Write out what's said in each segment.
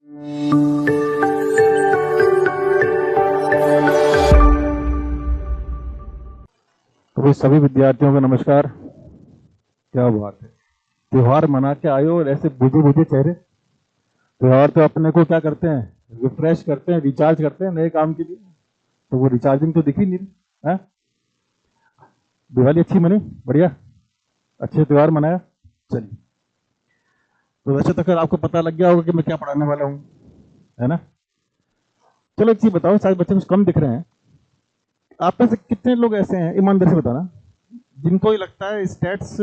तो सभी विद्यार्थियों को नमस्कार। क्या बात है, त्योहार मना के आए हो और ऐसे बुझे बुझे चेहरे। त्योहार तो अपने को क्या करते हैं, रिफ्रेश करते हैं, रिचार्ज करते हैं नए काम के लिए। तो वो रिचार्जिंग तो दिख ही नहीं है। दिवाली अच्छी मनी, बढ़िया, अच्छे त्योहार मनाया। चलिए, तो वैसे तो फिर आपको पता लग गया होगा कि मैं क्या पढ़ाने वाला हूँ, है ना। चलो एक चीज बताओ, शायद बच्चे कुछ कम दिख रहे हैं। आप में से कितने लोग ऐसे हैं, ईमानदारी से बताना, जिनको ही लगता है स्टैट्स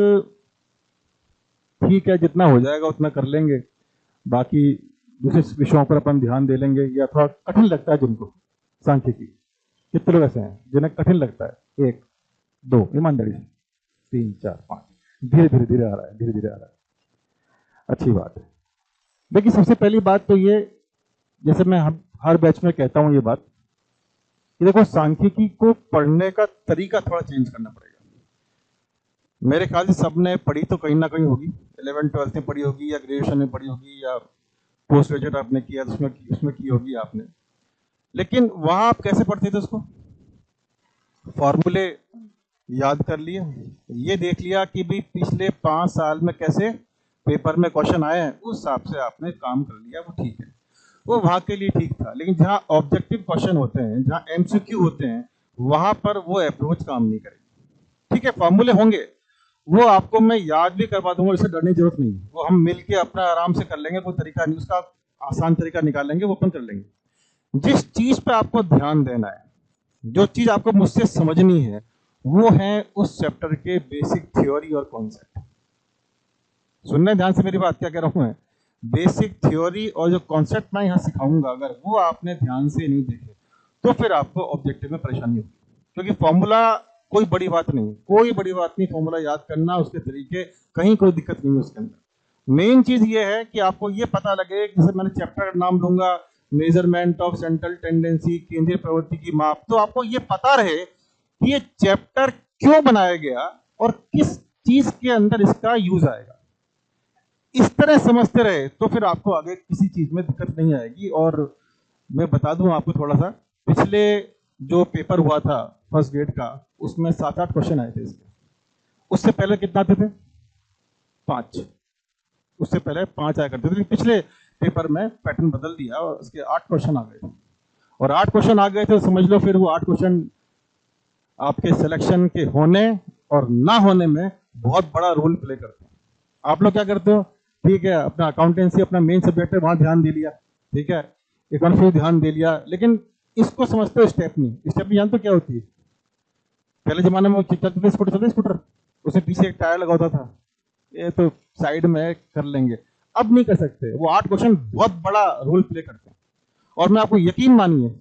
ठीक है, जितना हो जाएगा उतना कर लेंगे, बाकी दूसरे विषयों पर अपन ध्यान दे लेंगे, या थोड़ा कठिन लगता है जिनको सांख्यिकी। कितने लोग ऐसे हैं जिन्हें कठिन लगता है? 1 2, ईमानदारी से। 3 4 5, धीरे धीरे धीरे आ रहा है, धीरे धीरे आ रहा है। अच्छी बात है। देखिए, सबसे पहली बात तो ये, जैसे मैं हर बैच में कहता हूं ये बात, कि देखो सांख्यिकी को पढ़ने का तरीका थोड़ा चेंज करना पड़ेगा। मेरे ख्याल से सबने पढ़ी तो कहीं ना कहीं होगी, 11th 12th में पढ़ी होगी, या ग्रेजुएशन में पढ़ी होगी, या पोस्ट ग्रेजुएट आपने किया तो उसमें की होगी आपने। लेकिन वहां आप कैसे पढ़ते थे उसको? फॉर्मूले याद कर लिए, ये देख लिया कि भाई पिछले 5 साल में कैसे पेपर में क्वेश्चन आए हैं, उस हिसाब से आपने काम कर लिया, वो ठीक है, वो वहां के लिए ठीक था। लेकिन जहां ऑब्जेक्टिव क्वेश्चन होते हैं, जहां एमसीक्यू होते हैं, वहां पर वो अप्रोच काम नहीं करेगी। ठीक है, फॉर्मूले होंगे, वो आपको मैं याद भी करवा दूंगा, इससे डरने की जरूरत नहीं, वो हम मिलके अपना आराम से कर लेंगे, कोई तरीका नहीं, उसका आसान तरीका निकालेंगे, वो अपन कर लेंगे। जिस चीज पे आपको ध्यान देना है, जो चीज आपको मुझसे समझनी है, वो है उस चैप्टर के बेसिक थ्योरी और कॉन्सेप्ट। सुनने ध्यान से मेरी बात, क्या कह रहा हूं मैं। बेसिक थ्योरी और जो कॉन्सेप्ट मैं यहां सिखाऊंगा, अगर वो आपने ध्यान से नहीं देखे तो फिर आपको ऑब्जेक्टिव में परेशानी होगी। क्योंकि फॉर्मूला कोई बड़ी बात नहीं, कोई बड़ी बात नहीं, फॉर्मूला याद करना, उसके तरीके, कहीं कोई दिक्कत नहीं है उसके अंदर। मेन चीज ये है कि आपको ये पता लगे, जैसे मैंने चैप्टर का नाम लूंगा मेजरमेंट ऑफ सेंट्रल टेंडेंसी, केंद्रीय प्रवृत्ति की माप, तो आपको ये पता रहे कि ये चैप्टर क्यों बनाया गया और किस चीज के अंदर इसका यूज आएगा। इस तरह समझते रहे तो फिर आपको आगे किसी चीज में दिक्कत नहीं आएगी। और मैं बता दूं आपको थोड़ा सा, पिछले जो पेपर हुआ था फर्स्ट ग्रेड का, उसमें 7-8 क्वेश्चन आए थे इसके। उससे पहले कितना आते थे? 5। उससे पहले 5 आया करते थे, लेकिन पिछले पेपर में पैटर्न बदल दिया और उसके 8 क्वेश्चन आ गए थे। और 8 क्वेश्चन आ गए थे, समझ लो फिर वो 8 क्वेश्चन आपके सिलेक्शन के होने और ना होने में बहुत बड़ा रोल प्ले करते हैं। आप लोग क्या करते हो? ठीक है, अपना अकाउंटेंसी अपना मेन सब्जेक्ट है, वहां ध्यान दे लिया, ठीक है, इकोनॉमिक्स ध्यान दे लिया, लेकिन इसको समझते हो स्टेपनी। स्टेपनी जानते हो क्या होती है? पहले जमाने में चलते थे स्कूटर, उसमें पीछे एक टायर लगा होता था, ये तो साइड में कर लेंगे। अब नहीं कर सकते, वो 8 क्वेश्चन बहुत बड़ा रोल प्ले करते हैं। और मैं आपको यकीन मानिए,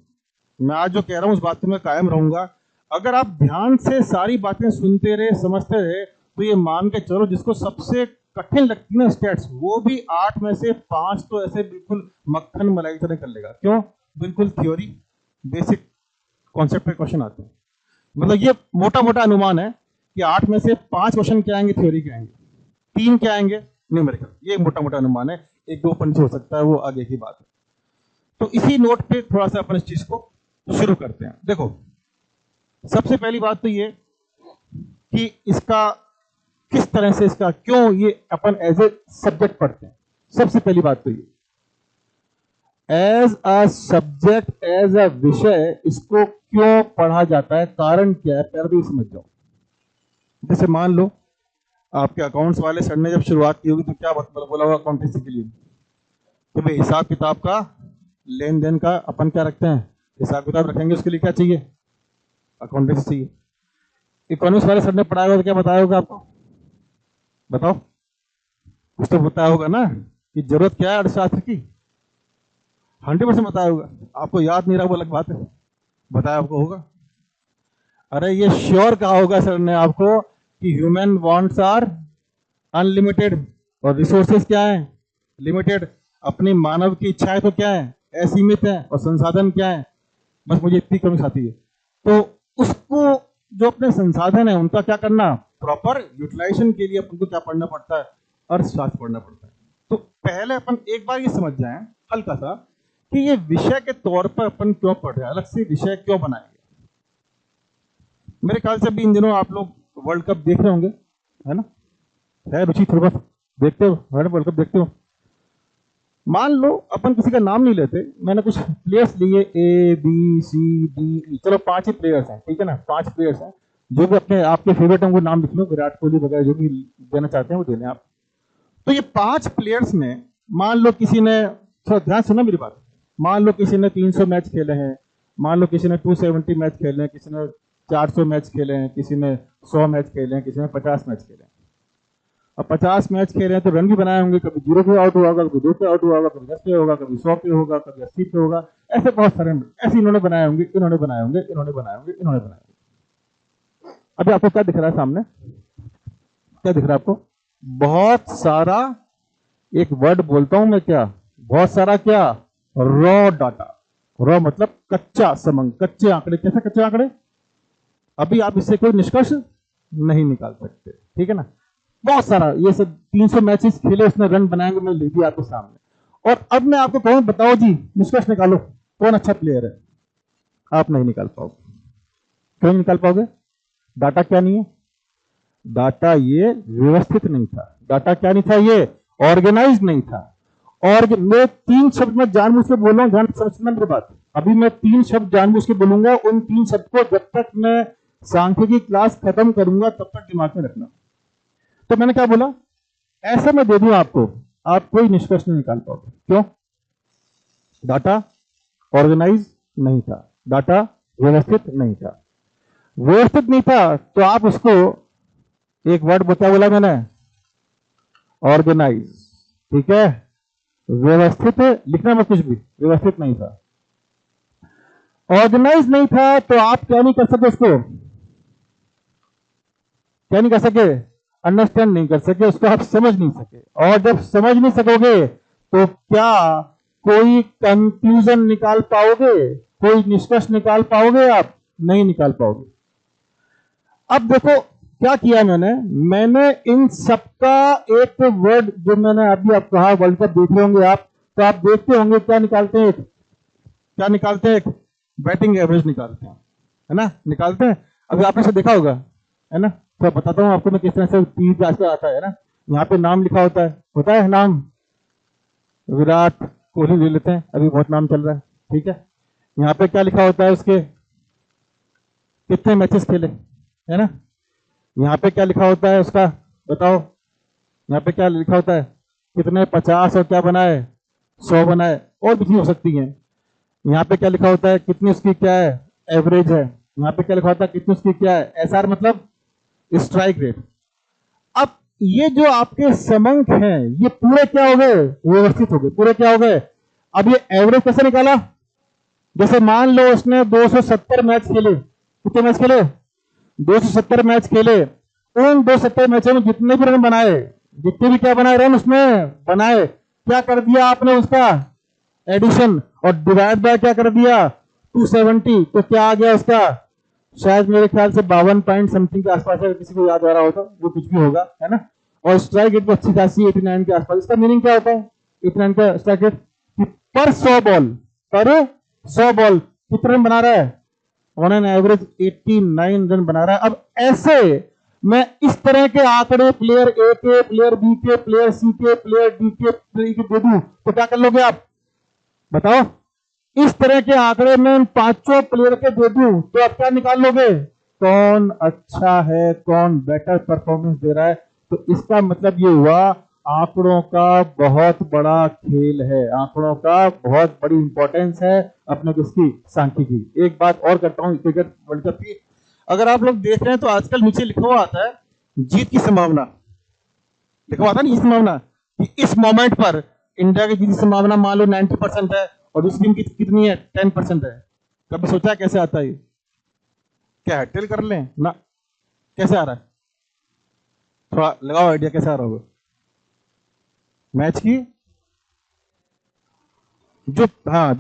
मैं आज जो कह रहा हूं उस बात में कायम रहूंगा। अगर आप ध्यान से सारी बातें सुनते रहे, समझते रहे, तो ये मान के चलो जिसको सबसे कठिन लगती है ना स्टैट्स, वो भी 8 में से 5 तो ऐसे बिल्कुल मक्खन मलाई तरह कर लेगा। क्यों? बिल्कुल थ्योरी, बेसिक कॉन्सेप्ट के क्वेश्चन आते हैं। मतलब ये मोटा मोटा अनुमान है कि 8 में से 5 क्वेश्चन क्या आएंगे, थ्योरी के आएंगे, 3 क्या आएंगे, न्यूमेरिकल। ये मोटा मोटा अनुमान है, 1-2 पंच हो सकता है, वो आगे की बात है। तो इसी नोट पे थोड़ा सा अपन इस चीज को शुरू करते हैं। देखो, सबसे पहली बात तो ये कि इसका किस तरह से, इसका क्यों ये अपन एज ए सब्जेक्ट पढ़ते हैं। सबसे पहली बात तो ये, as a subject, as a विषय, इसको क्यों पढ़ा जाता है, कारण क्या है, पहले तो ये समझ जाओ। जैसे मान लो आपके अकाउंट्स वाले सर ने जब शुरुआत की होगी तो क्या बोला होगा अकाउंटेंसी के लिए? तो भाई हिसाब किताब का, लेन देन का अपन क्या रखते हैं, हिसाब किताब रखेंगे, उसके लिए क्या चाहिए, अकाउंटेंसी चाहिए। इकोनॉमिक्स वाले सर ने पढ़ाया होगा तो क्या बताया होगा आपको? बताओ, कुछ तो बताया होगा ना कि जरूरत क्या है अर्थशास्त्र की। 100% बताया होगा। आपको याद नहीं रहा वो अलग बात है, बताया आपको होगा। अरे ये श्योर कहा होगा सर ने आपको कि ह्यूमन वांट्स आर अनलिमिटेड और रिसोर्सेज क्या है, लिमिटेड। अपनी मानव की इच्छाएं तो क्या है, असीमित है, और संसाधन क्या है, बस मुझे इतनी कमी आती है। तो उसको, जो अपने संसाधन है उनका क्या करना, प्रॉपर यूटिलाइजेशन के लिए अपन को क्या पढ़ना पड़ता है, अर्थशास्त्र पढ़ना पड़ता है। तो पहले अपन एक बार ये समझ जाएं हल्का सा कि ये विषय के तौर पर अपन क्यों पढ़ रहे हैं, अलग से विषय क्यों बनाएंगे। मेरे ख्याल से अभी इन दिनों आप लोग वर्ल्ड कप देख रहे होंगे, है ना? है रुचि थोड़ा बहुत देखते हो, वर्ल्ड कप देखते हो? मान लो अपन किसी का नाम नहीं लेते, मैंने कुछ प्लेयर्स लिए ए बी सी डी ई, चलो 5 ही प्लेयर्स हैं, ठीक है ना? 5 प्लेयर्स हैं, जो भी अपने आपके फेवरेट हैं वो नाम लिख लो, विराट कोहली वगैरह जो भी देना चाहते हैं वो देने आप। तो ये 5 प्लेयर्स में मान लो किसी ने, थोड़ा ध्यान सुना मेरी बात, मान लो किसी ने 300 मैच खेले हैं, मान लो किसी ने 270 मैच खेले हैं, किसी ने 400 मैच खेले हैं, किसी ने 100 मैच खेले हैं, किसी ने 50 मैच खेले हैं। अब 50 मैच खेले हैं तो रन भी बनाए होंगे, कभी 0 पे आउट हुआ होगा, कभी 2 पे आउट हुआ होगा, कभी 10 पे होगा, कभी 100 पे होगा, कभी 80 पे होगा, ऐसे बहुत सारे ऐसे इन्होंने बनाए होंगे, इन्होंने बनाए होंगे, इन्होंने बनाए होंगे, इन्होंने बनाए होंगे। अभी आपको क्या दिख रहा है सामने? क्या दिख रहा है आपको? बहुत सारा, एक वर्ड बोलता हूं मैं, क्या बहुत सारा? क्या? Raw data. रॉ मतलब कच्चा समंग, कच्चे आंकड़े। कैसे कच्चे आंकड़े? अभी आप इससे कोई निष्कर्ष नहीं निकाल सकते, ठीक है ना? बहुत सारा, ये सब 300 मैचेस खेले, उसने रन बनाएंगे, मैं ले दिया आपके सामने। और अब मैं आपको कहूं, बताओ जी निष्कर्ष निकालो, कौन अच्छा प्लेयर है? आप नहीं निकाल पाओगे। क्यों निकाल पाओगे? डाटा क्या नहीं है? डाटा ये व्यवस्थित नहीं था। डाटा क्या नहीं था? ये ऑर्गेनाइज नहीं था। और मैं 3 शब्द में जानबूझ के बोल रहा हूं, ध्यान समझना मेरी बात। अभी मैं 3 शब्द जानबूझ के बोलूंगा, उन 3 शब्द को जब तक मैं सांख्यिकी क्लास खत्म करूंगा तब तक दिमाग में रखना। तो मैंने क्या बोला? ऐसे मैं दे दूं आपको, आप कोई निष्कर्ष नहीं निकाल पाओगे। क्यों? डाटा ऑर्गेनाइज नहीं था, डाटा व्यवस्थित नहीं था। व्यवस्थित नहीं था तो आप उसको एक वर्ड बता, बोला मैंने, ऑर्गेनाइज, ठीक है? व्यवस्थित लिखना मत कुछ भी, व्यवस्थित नहीं था, ऑर्गेनाइज नहीं था, तो आप क्या नहीं कर सके उसको? क्या नहीं कर सके? अंडरस्टैंड नहीं कर सके उसको, आप समझ नहीं सके। और जब समझ नहीं सकोगे तो क्या कोई कंक्लूजन निकाल पाओगे? कोई निष्कर्ष निकाल पाओगे? आप नहीं निकाल पाओगे। अब देखो क्या किया मैंने इन सबका एक वर्ड, जो मैंने अभी आप कहा, वर्ल्ड कप देख रहे होंगे आप, तो आप देखते होंगे क्या निकालते हैं? क्या निकालते हैं? एक बैटिंग एवरेज निकालते हैं, है ना? निकालते हैं। अभी आपने से देखा होगा, है ना? तो बताता हूं आपको मैं किस तरह से टीवी पे आजकल आता है ना, यहाँ पे नाम लिखा होता है नाम, विराट कोहली ले लेते हैं, अभी बहुत नाम चल रहा है, ठीक है? यहाँ पे क्या लिखा होता है? उसके कितने मैचेस खेले, है ना? यहाँ पे क्या लिखा होता है उसका, बताओ? यहाँ पे क्या लिखा होता है? कितने 50 और क्या बनाए, 100 बनाए, और भी चीज हो सकती है। यहाँ पे क्या लिखा होता है? कितनी उसकी क्या है, एवरेज है। यहाँ पे क्या लिखा होता है? कितनी उसकी क्या है, एसआर मतलब स्ट्राइक रेट। अब ये जो आपके समंक हैं, ये पूरे क्या हो गए? व्यवस्थित हो गए, पूरे क्या हो गए? अब ये एवरेज कैसे निकाला? जैसे मान लो उसने 270 मैच खेले, कितने मैच खेले? 270 मैच खेले। उन 270 मैचों में जितने भी रन बनाए, जितने भी क्या बनाए, रन उसने बनाए, क्या कर दिया आपने? उसका एडिशन और डिवाइड बाय क्या कर दिया? 270। तो क्या आ गया उसका? शायद मेरे ख्याल से 52 पॉइंट समथिंग के आसपास है, किसी को याद आ रहा होता, वो कुछ भी होगा, है ना? और स्ट्राइक रेट भी अच्छी खासी 89 के आसपास। इसका मीनिंग क्या होता है 89 का स्ट्राइक रेट? पर 100 बॉल कितने रन बना रहा है? ऑन एन एवरेज 89 रन बना रहा है। अब ऐसे मैं इस तरह के आंकड़े प्लेयर ए के, प्लेयर बी के, प्लेयर सी के, प्लेयर डी के दे दूं तो क्या कर लोगे आप? बताओ। इस तरह के आंकड़े में इन 5 प्लेयर के दे दूं तो आप क्या निकाल लोगे? कौन अच्छा है, कौन बेटर परफॉर्मेंस दे रहा है। तो इसका मतलब ये हुआ, आंकड़ों का बहुत बड़ा खेल है, आंकड़ों का बहुत बड़ी इंपॉर्टेंस है अपने किसकी? सांख्यिकी। एक बात और करता हूं क्रिकेट वर्ल्ड कप की, अगर आप लोग देख रहे हैं तो आजकल नीचे लिखा हुआ आता है जीत की संभावना, लिखा हुआ आता है ना, संभावना कि इस मोमेंट पर इंडिया की जीत की संभावना मान लो 90% है और दूसरी टीम की कितनी है? 10% है। कभी सोचा कैसे आता है? क्या है, टेल कर लें ना, कैसे आ रहा है? थोड़ा लगाओ आइडिया कैसे आ रहा होगा। मैच की जो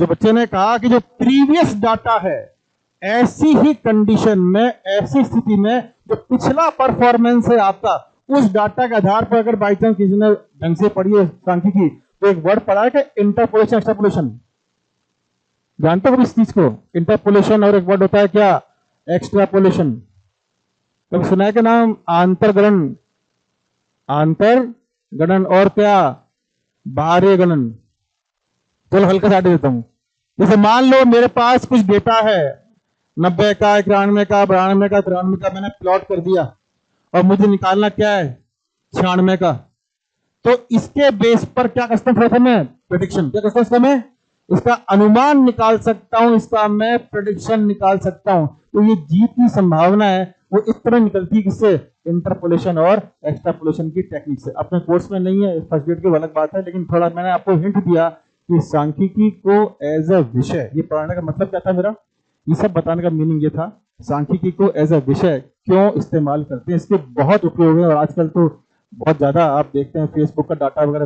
बच्चे ने कहा कि जो प्रीवियस डाटा है, ऐसी ही कंडीशन में, ऐसी स्थिति में जो पिछला परफॉर्मेंस है आपका, उस डाटा के आधार पर अगर बाई चांस किसी ने ढंग से पढ़ी है सांख्यिकी, तो एक वर्ड पढ़ा है कि इंटरपोलेशन एक्सट्रापोलेशन, जानते हो इस चीज को? इंटरपोलेशन और एक वर्ड होता है क्या, एक्सट्रापोलेशन। कभी सुना है क्या नाम? आंतरगणन, आंतरगणन और क्या, बाह्य गणन। चलो हल्का सा देता हूं। जैसे मान लो मेरे पास कुछ डेटा है 90 का, 91 का, 92 का, 93 का, मैंने प्लॉट कर दिया और मुझे निकालना क्या है 96 का। तो इसके बेस पर क्या कर सकता हूं मैं? प्रेडिक्शन। क्या कर सकता हूं मैं? इसका अनुमान निकाल सकता हूं, इसका मैं प्रेडिक्शन निकाल सकता हूं। तो ये जीत की संभावना है वो इस तरह निकलती है, किससे? इंटरपोलेशन और एक्सट्रापोलेशन की टेक्निक से। अपने कोर्स में नहीं है, फर्स्ट ग्रेड की अलग बात है, लेकिन थोड़ा मैंने आपको हिंट दिया कि सांख्यिकी को एज अ विषय ये पढ़ाने का मतलब क्या था मेरा, ये सब बताने का मीनिंग ये था, सांख्यिकी को एज अ विषय क्यों इस्तेमाल करते हैं, इसके बहुत उपयोग है। और आजकल तो बहुत ज्यादा आप देखते हैं फेसबुक का डाटा वगैरह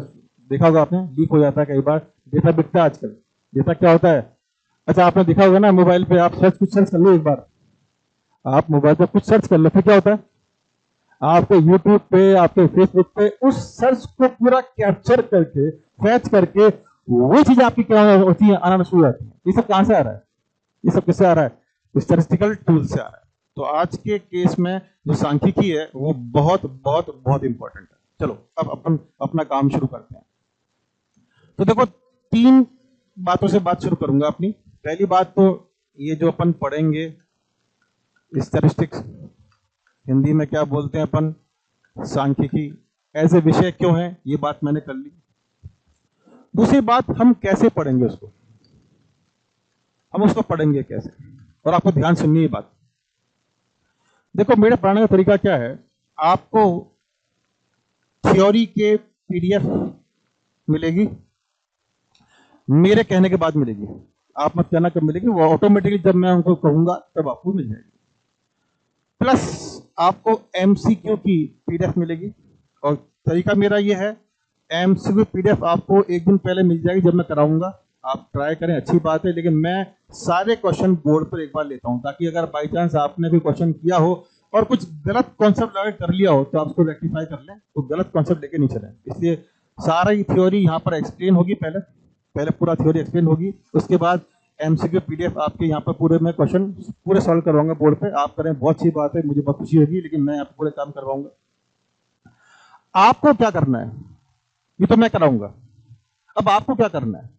देखा होगा आपने, लीक हो जाता है कई बार, डेटा बिकता है आजकल। डेटा क्या होता है? अच्छा आपने देखा होगा ना, मोबाइल पे आप कुछ सर्च कर लो एक बार, आप मोबाइल पे कुछ सर्च कर लो, फिर क्या होता है आपके यूट्यूब पे, आपके फेसबुक पे उस सर्च को पूरा कैप्चर करके, फैच करके वो चीज आपकी क्या होती है, आना शुरू हो जाती है। ये सब कहां से आ रहा है? ये सब किससे आ रहा है? स्टैटिस्टिकल टूल से आ रहा है। तो आज के केस में जो सांख्यिकी है वो बहुत बहुत बहुत इंपॉर्टेंट है। चलो अब अपन अपना काम शुरू करते हैं। तो देखो 3 बातों से बात शुरू करूंगा अपनी। पहली बात तो ये जो अपन पढ़ेंगे स्टैटिस्टिक्स, हिंदी में क्या बोलते हैं अपन, सांख्यिकी एज ए विषय क्यों है, ये बात मैंने कर ली। दूसरी बात, हम कैसे पढ़ेंगे उसको, हम उसको पढ़ेंगे कैसे, और आपको ध्यान सुननी है बात। देखो मेरे पढ़ाने का तरीका क्या है, आपको थ्योरी के पीडीएफ मिलेगी, मेरे कहने के बाद मिलेगी। आप मत कहना कब मिलेगी, वो ऑटोमेटिकली जब मैं उनको कहूंगा तब आपको मिल जाएगी। प्लस आपको एमसीक्यू की पीडीएफ मिलेगी, और तरीका मेरा ये है, एमसीक्यू पीडीएफ आपको एक दिन पहले मिल जाएगी जब मैं कराऊंगा, आप ट्राई करें, अच्छी बात है। लेकिन मैं सारे क्वेश्चन बोर्ड पर एक बार लेता हूं, ताकि अगर बाई चांस आपने कोई क्वेश्चन किया हो और कुछ गलत कॉन्सेप्ट लगा कर लिया हो तो आप उसको रेक्टिफाई कर लें, तो गलत कॉन्सेप्ट लेके नहीं चलें। इसलिए सारा ही थ्योरी यहाँ पर एक्सप्लेन होगी, पहले पूरा थ्योरी एक्सप्लेन होगी, उसके बाद एमसीक्यू पीडीएफ आपके यहाँ पर पूरे मैं क्वेश्चन पूरे सॉल्व करवाऊंगा बोर्ड पे, आप करें बहुत अच्छी बात है, मुझे बहुत खुशी होगी, लेकिन मैं आपको पूरे काम करवाऊंगा। आपको क्या करना है ये तो मैं कराऊंगा, अब आपको क्या करना है।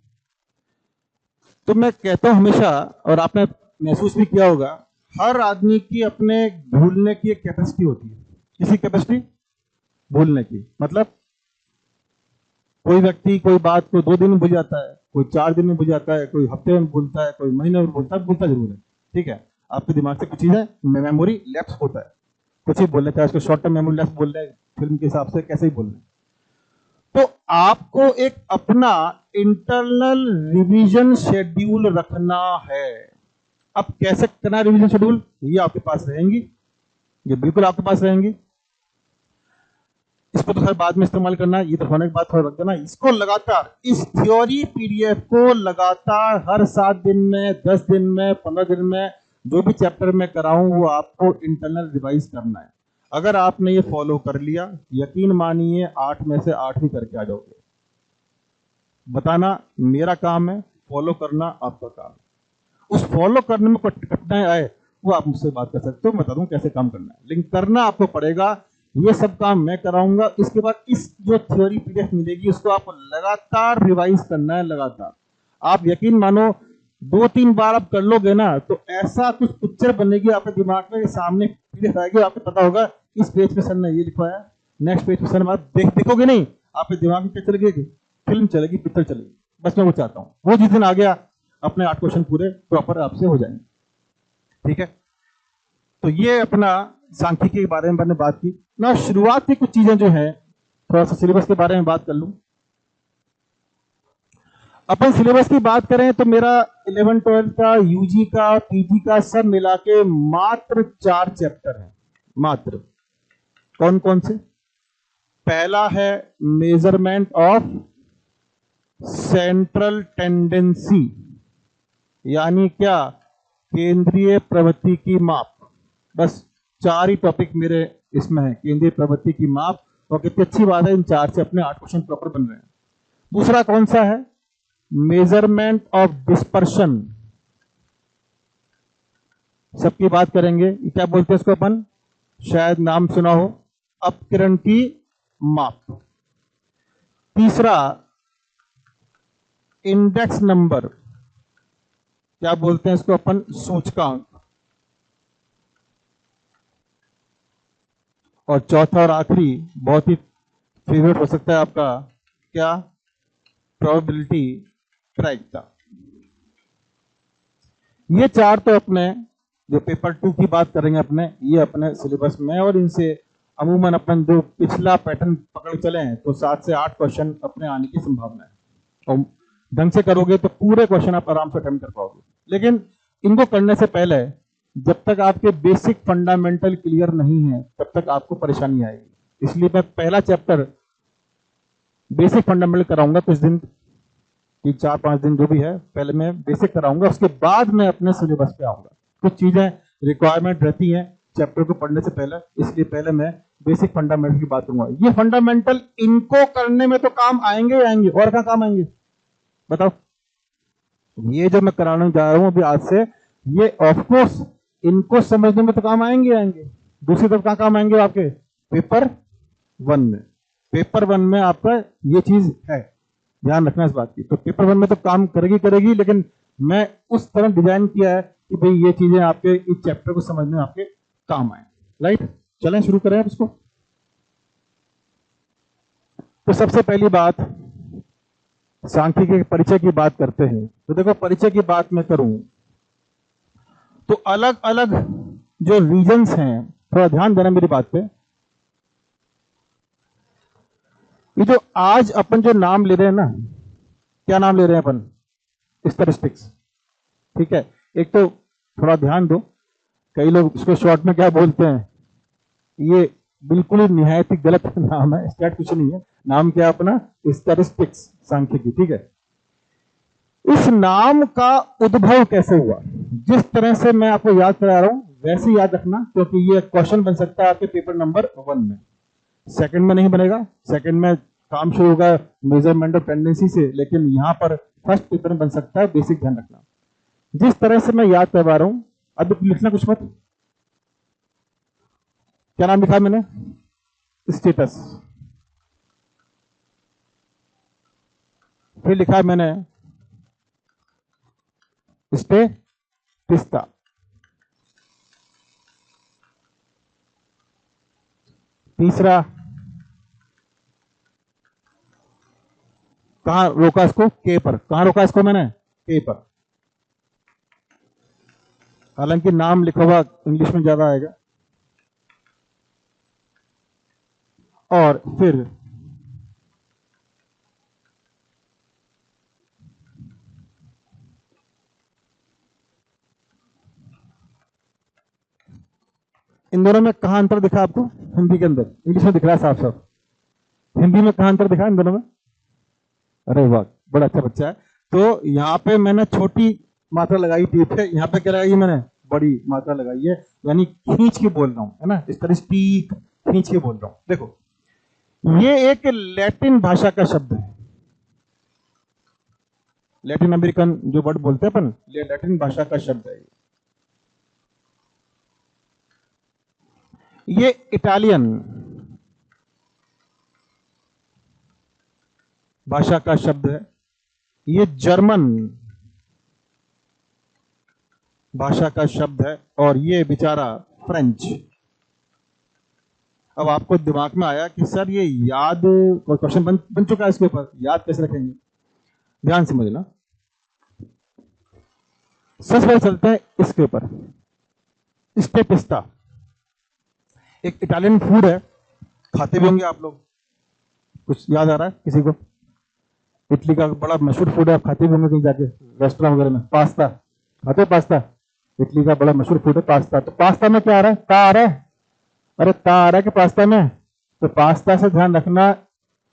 तो मैं कहता हूं हमेशा, और आपने महसूस भी किया होगा, हर आदमी की अपने भूलने की एक कैपेसिटी होती है। किसी कैपेसिटी भूलने की, मतलब कोई व्यक्ति कोई बात को 2 दिन में भूल जाता है, कोई 4 दिन में भूल जाता है, कोई हफ्ते में भूलता है, कोई महीने में भूलता है, भूलता जरूर है, ठीक है। आपके दिमाग से कुछ चीजें मेमोरी लैप्स होता है, कुछ ही बोलने चाहे उसको शॉर्ट टर्म मेमोरी लैप्स बोल रहे हैं, फिल्म के हिसाब से कैसे ही बोल रहे हैं। तो आपको एक अपना इंटरनल रिवीजन शेड्यूल रखना है। अब कैसे करना रिवीजन शेड्यूल, ये आपके पास रहेंगी, ये बिल्कुल आपके पास रहेंगी। इसको तो खैर बाद में इस्तेमाल करना, ये तो होने के बाद थोड़ा रख देना। इसको लगातार, इस थ्योरी पीडीएफ को लगातार हर 7 दिन में, 10 दिन में, 15 दिन में, जो भी चैप्टर में कराऊं वो आपको इंटरनल रिवाइज करना है। अगर आपने ये फॉलो कर लिया, यकीन मानिए 8 में से 8 ही करके आ जाओगे। बताना मेरा काम है, फॉलो करना आपका काम है। उस फॉलो करने में कोई कठिनाई आए वो आप मुझसे बात कर सकते हो, बता दूं कैसे काम करना है, लेकिन करना आपको पड़ेगा। ये सब काम मैं कराऊंगा। इसके बाद इस जो थ्योरी पीडीएफ मिलेगी उसको आपको लगातार रिवाइज करना है, लगातार। आप यकीन मानो 2-3 बार आप कर लोगे ना, तो ऐसा कुछ पिक्चर बनेगी आपके दिमाग में, सामने पीडीएफ आएगी, आपको पता होगा इस पेज पे सर ने ये लिखवाया, नेक्स्ट पेज पे सर ने देखोगे नहीं, आपके दिमाग में क्या चलेगी, फिल्म चलेगी, पिक्चर चलेगी। बस मैं वो चाहता हूँ, वो जिस दिन आ गया अपने 8 क्वेश्चन पूरे प्रॉपर आपसे हो जाएंगे, ठीक है। तो ये अपना सांख्यिकी के बारे में मैंने बात की ना। शुरुआत की कुछ चीजें जो है, थोड़ा सा सिलेबस के बारे में बात कर लूं। अपन सिलेबस की बात करें तो मेरा 11-12 का, यूजी का, पीजी का सब मिला के मात्र 4 चैप्टर हैं, मात्र। कौन कौन से? पहला है मेजरमेंट ऑफ सेंट्रल टेंडेंसी, यानी क्या, केंद्रीय प्रवृत्ति की माप। बस 4 ही टॉपिक मेरे इसमें है केंद्रीय प्रवृत्ति की माप, और कितनी अच्छी बात है, इन 4 से अपने 8 क्वेश्चन प्रॉपर बन रहे हैं। दूसरा कौन सा है, मेजरमेंट ऑफ डिस्पर्शन, सबकी बात करेंगे, क्या बोलते हैं इसको अपन, शायद नाम सुना हो, अपकिरण की माप। तीसरा इंडेक्स नंबर, क्या बोलते हैं इसको अपन, सूचकांक। और चौथा और आखिरी बहुत ही फेवरेट हो सकता है आपका, क्या, प्रोबेबिलिटी प्रायिकता। ये 4 तो अपने जो पेपर 2 की बात करेंगे अपने, ये अपने सिलेबस में, और इनसे अमूमन अपन जो पिछला पैटर्न पकड़ चले हैं तो 7 से 8 क्वेश्चन अपने आने की संभावना है, और ढंग से करोगे तो पूरे क्वेश्चन आप आराम से अटेम्प्ट कर पाओगे। लेकिन इनको करने से पहले जब तक आपके बेसिक फंडामेंटल क्लियर नहीं है तब तक आपको परेशानी आएगी। इसलिए मैं पहला चैप्टर बेसिक फंडामेंटल कराऊंगा कुछ दिन, 4-5 दिन जो भी है, पहले मैं बेसिक कराऊंगा, उसके बाद मैं अपने सिलेबस पे आऊंगा। कुछ चीजें रिक्वायरमेंट रहती हैं चैप्टर को पढ़ने से पहले, इसलिए पहले मैं बेसिक फंडामेंटल की बात करूंगा। ये फंडामेंटल इनको करने में तो काम आएंगे ही आएंगे, और क्या काम आएंगे बताओ। ये जो मैं कराने जा रहा हूं अभी आज से, ये ऑफकोर्स इनको समझने में तो काम आएंगे आएंगे। दूसरी तरफ कहां काम आएंगे आपके, पेपर 1 में। पेपर 1 में आपका ये चीज है, ध्यान रखना इस बात की। तो पेपर 1 में तो काम करेगी, लेकिन मैं उस तरह डिजाइन किया है कि भाई ये चीजें आपके इस चैप्टर को समझने में आपके काम आए। राइट, चलें शुरू करें आप इसको। तो सबसे पहली बात, सांख्यिकी के परिचय की बात करते हैं। तो देखो, परिचय की बात मैं करूं तो अलग अलग जो रीजन्स हैं, थोड़ा ध्यान देना मेरी बात पे। ये जो आज अपन जो नाम ले रहे हैं ना, क्या नाम ले रहे हैं अपन, स्टैटिस्टिक्स, ठीक है। एक तो थोड़ा ध्यान दो, कई लोग इसको शॉर्ट में क्या बोलते हैं, ये बिल्कुल ही निहायत ही गलत नाम है। स्टैट कुछ नहीं है, नाम क्या अपना, स्टैटिस्टिक्स, सांख्यिकी, ठीक है। इस नाम का उद्भव कैसे हुआ, जिस तरह से मैं आपको याद करा रहा हूं वैसे याद रखना, क्योंकि ये क्वेश्चन बन सकता है आपके पेपर नंबर 1 में। सेकंड में नहीं बनेगा, सेकंड में काम शुरू होगा मेजरमेंट ऑफ टेंडेंसी से, लेकिन यहां पर फर्स्ट पेपर में बन सकता है। बेसिक ध्यान रखना, जिस तरह से मैं याद करवा रहा हूं। अब लिखना कुछ मत, क्या नाम लिखा मैंने, स्टेटस, फिर लिखा मैंने स्टेटिस्टा, तीसरा कहां रोका इसको, के पर। कहां रोका इसको मैंने, के पर। हालांकि नाम लिखा हुआ इंग्लिश में ज्यादा आएगा। और फिर इन दोनों में कहां अंतर दिखा आपको, हिंदी के अंदर, इंग्लिश में दिख रहा है साफ साफ, हिंदी में कहां अंतर दिखा इन दोनों में। अरे वाह, बड़ा अच्छा बच्चा है। तो यहाँ पे मैंने छोटी मात्रा लगाई थी, यहाँ पे क्या लगाई मैंने, बड़ी मात्रा लगाई है, यानी खींच के बोल रहा हूं, है ना, इस तरह स्पीक खींच के बोल रहा हूं। देखो, ये एक लैटिन भाषा का शब्द है, लैटिन अमेरिकन जो वर्ड बोलते हैं अपन, ये लैटिन भाषा का शब्द है। ये इटालियन भाषा का शब्द है, ये जर्मन भाषा का शब्द है, और ये बेचारा फ्रेंच। अब आपको दिमाग में आया कि सर ये याद, कोई क्वेश्चन बन चुका है इसके ऊपर, याद कैसे रखेंगे। ध्यान समझना, सबसे पहले चलते हैं इसके ऊपर। स्टेटिस्टा एक इटालियन फूड है, खाते भी होंगे आप लोग, कुछ याद आ रहा है किसी को। इटली का बड़ा मशहूर फूड है, आप खाते भी होंगे कहीं जाके रेस्टोरेंट वगैरह में। पास्ता खाते, पास्ता इटली का बड़ा मशहूर फूड है पास्ता। तो पास्ता में क्या आ रहा है, ता आ रहा है, अरे ता आ रहा है कि पास्ता में। तो पास्ता से ध्यान रखना,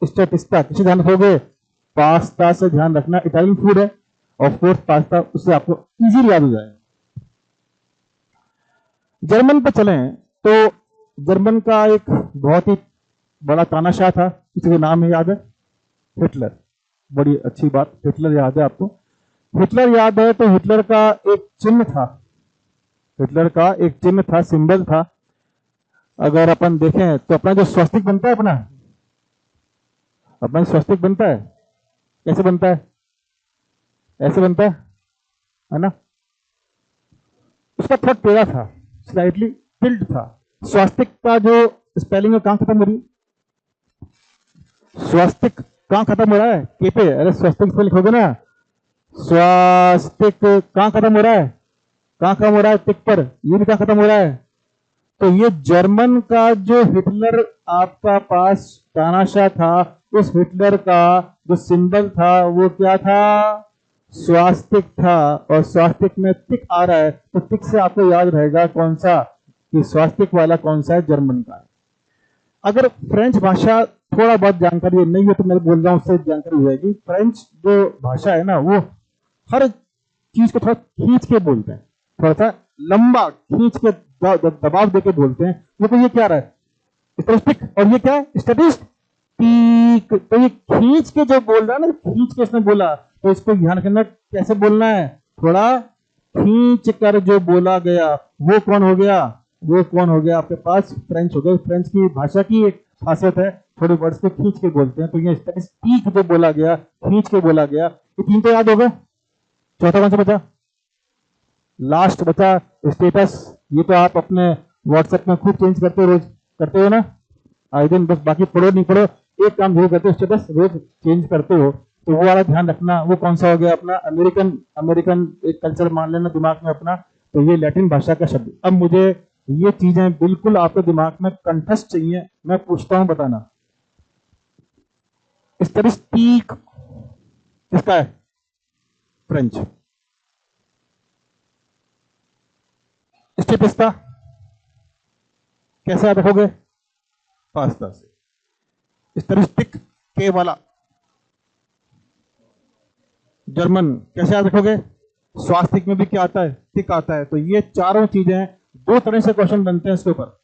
स्टेटिस्टा किसे ध्यान रखोगे, पास्ता से ध्यान रखना। इटालियन फूड है, ऑफ कोर्स पास्ता, उससे आपको इजीली याद हो जाएगा। जर्मन पे चलें तो जर्मन का एक बहुत ही बड़ा तानाशाह था, किसी नाम है याद है? हिटलर। बड़ी अच्छी बात, हिटलर याद है आपको। हिटलर याद है तो हिटलर का एक चिन्ह था, हिटलर का एक चिन्ह था, सिंबल था। अगर अपन देखें तो अपना जो स्वस्तिक बनता है, अपना स्वस्तिक बनता है, कैसे बनता है? ऐसे बनता है ना? उसका थोड़ा टेढ़ा था, स्लाइटली टिल्ट था। स्वास्तिक का जो स्पेलिंग है कहां खत्म हो रही? स्वास्तिक कहां खत्म हो रहा है? के पे। अरे स्वास्तिक से लिखोगे ना, स्वास्तिक कहां खत्म हो रहा है? कहां खत्म हो रहा है? टिक पर। ये भी कहां खत्म हो रहा है? तो ये जर्मन का जो हिटलर आपका पास तानाशाह था, उस हिटलर का जो सिंबल था वो क्या था? स्वास्तिक था। और स्वास्तिक में टिक आ रहा है, तो टिक से आपको याद रहेगा कौन सा, कि स्वास्तिक वाला कौन सा है? जर्मन का है। अगर फ्रेंच भाषा थोड़ा बहुत जानकारी नहीं है तो मैं बोल रहा हूं, उससे जानकारी हो जाएगी। फ्रेंच जो भाषा है ना, वो हर चीज को थोड़ा खींच के बोलते हैं, थोड़ा सा लंबा खींच के दबाव देके बोलते हैं। देखो ये क्या रहा है? स्टैटिस्टिक। और ये क्या है? स्टैटिस्टिक। तो ये खींच के जो बोल रहा है ना, खींच के इसने बोला, तो इसको ध्यान रखना कैसे बोलना है। थोड़ा खींच कर जो बोला गया वो कौन हो गया? वो कौन हो गया आपके पास? फ्रेंच हो गया। फ्रेंच की भाषा की एक खासियत है, थोड़े वर्ड्स को खींच के बोलते हैं। तो ये स्टैटिस्टिक जो बोला गया, खींच के बोला गया। ये तीन तो याद हो गए। चौथा कौन सा बचा? लास्ट बचा स्टेटस। ये तो आप अपने व्हाट्सएप में खूब चेंज करते हो, रोज करते हो ना आए दिन। बस बाकी पढ़ो नहीं पढ़ो, एक काम जरूर करते हो, स्टेटस रोज चेंज करते हो। तो वो वाला ध्यान रखना। वो कौन सा हो गया? अपना अमेरिकन एक कल्चर मान लेना दिमाग में अपना। तो ये लैटिन भाषा का शब्द। अब मुझे ये चीजें बिल्कुल आपके दिमाग में कंठस्थ चाहिए, मैं पूछता हूं बताना। स्टैटिस्टिक किसका है? फ्रेंच। स्टेटिस्टा कैसे याद रखोगे? पास्ता से। स्टैटिस्टिक के वाला जर्मन कैसे याद रखोगे? स्वास्तिक में भी क्या आता है? टिक आता है। तो ये चारों चीजें दो तरह से क्वेश्चन बनते हैं इसके ऊपर।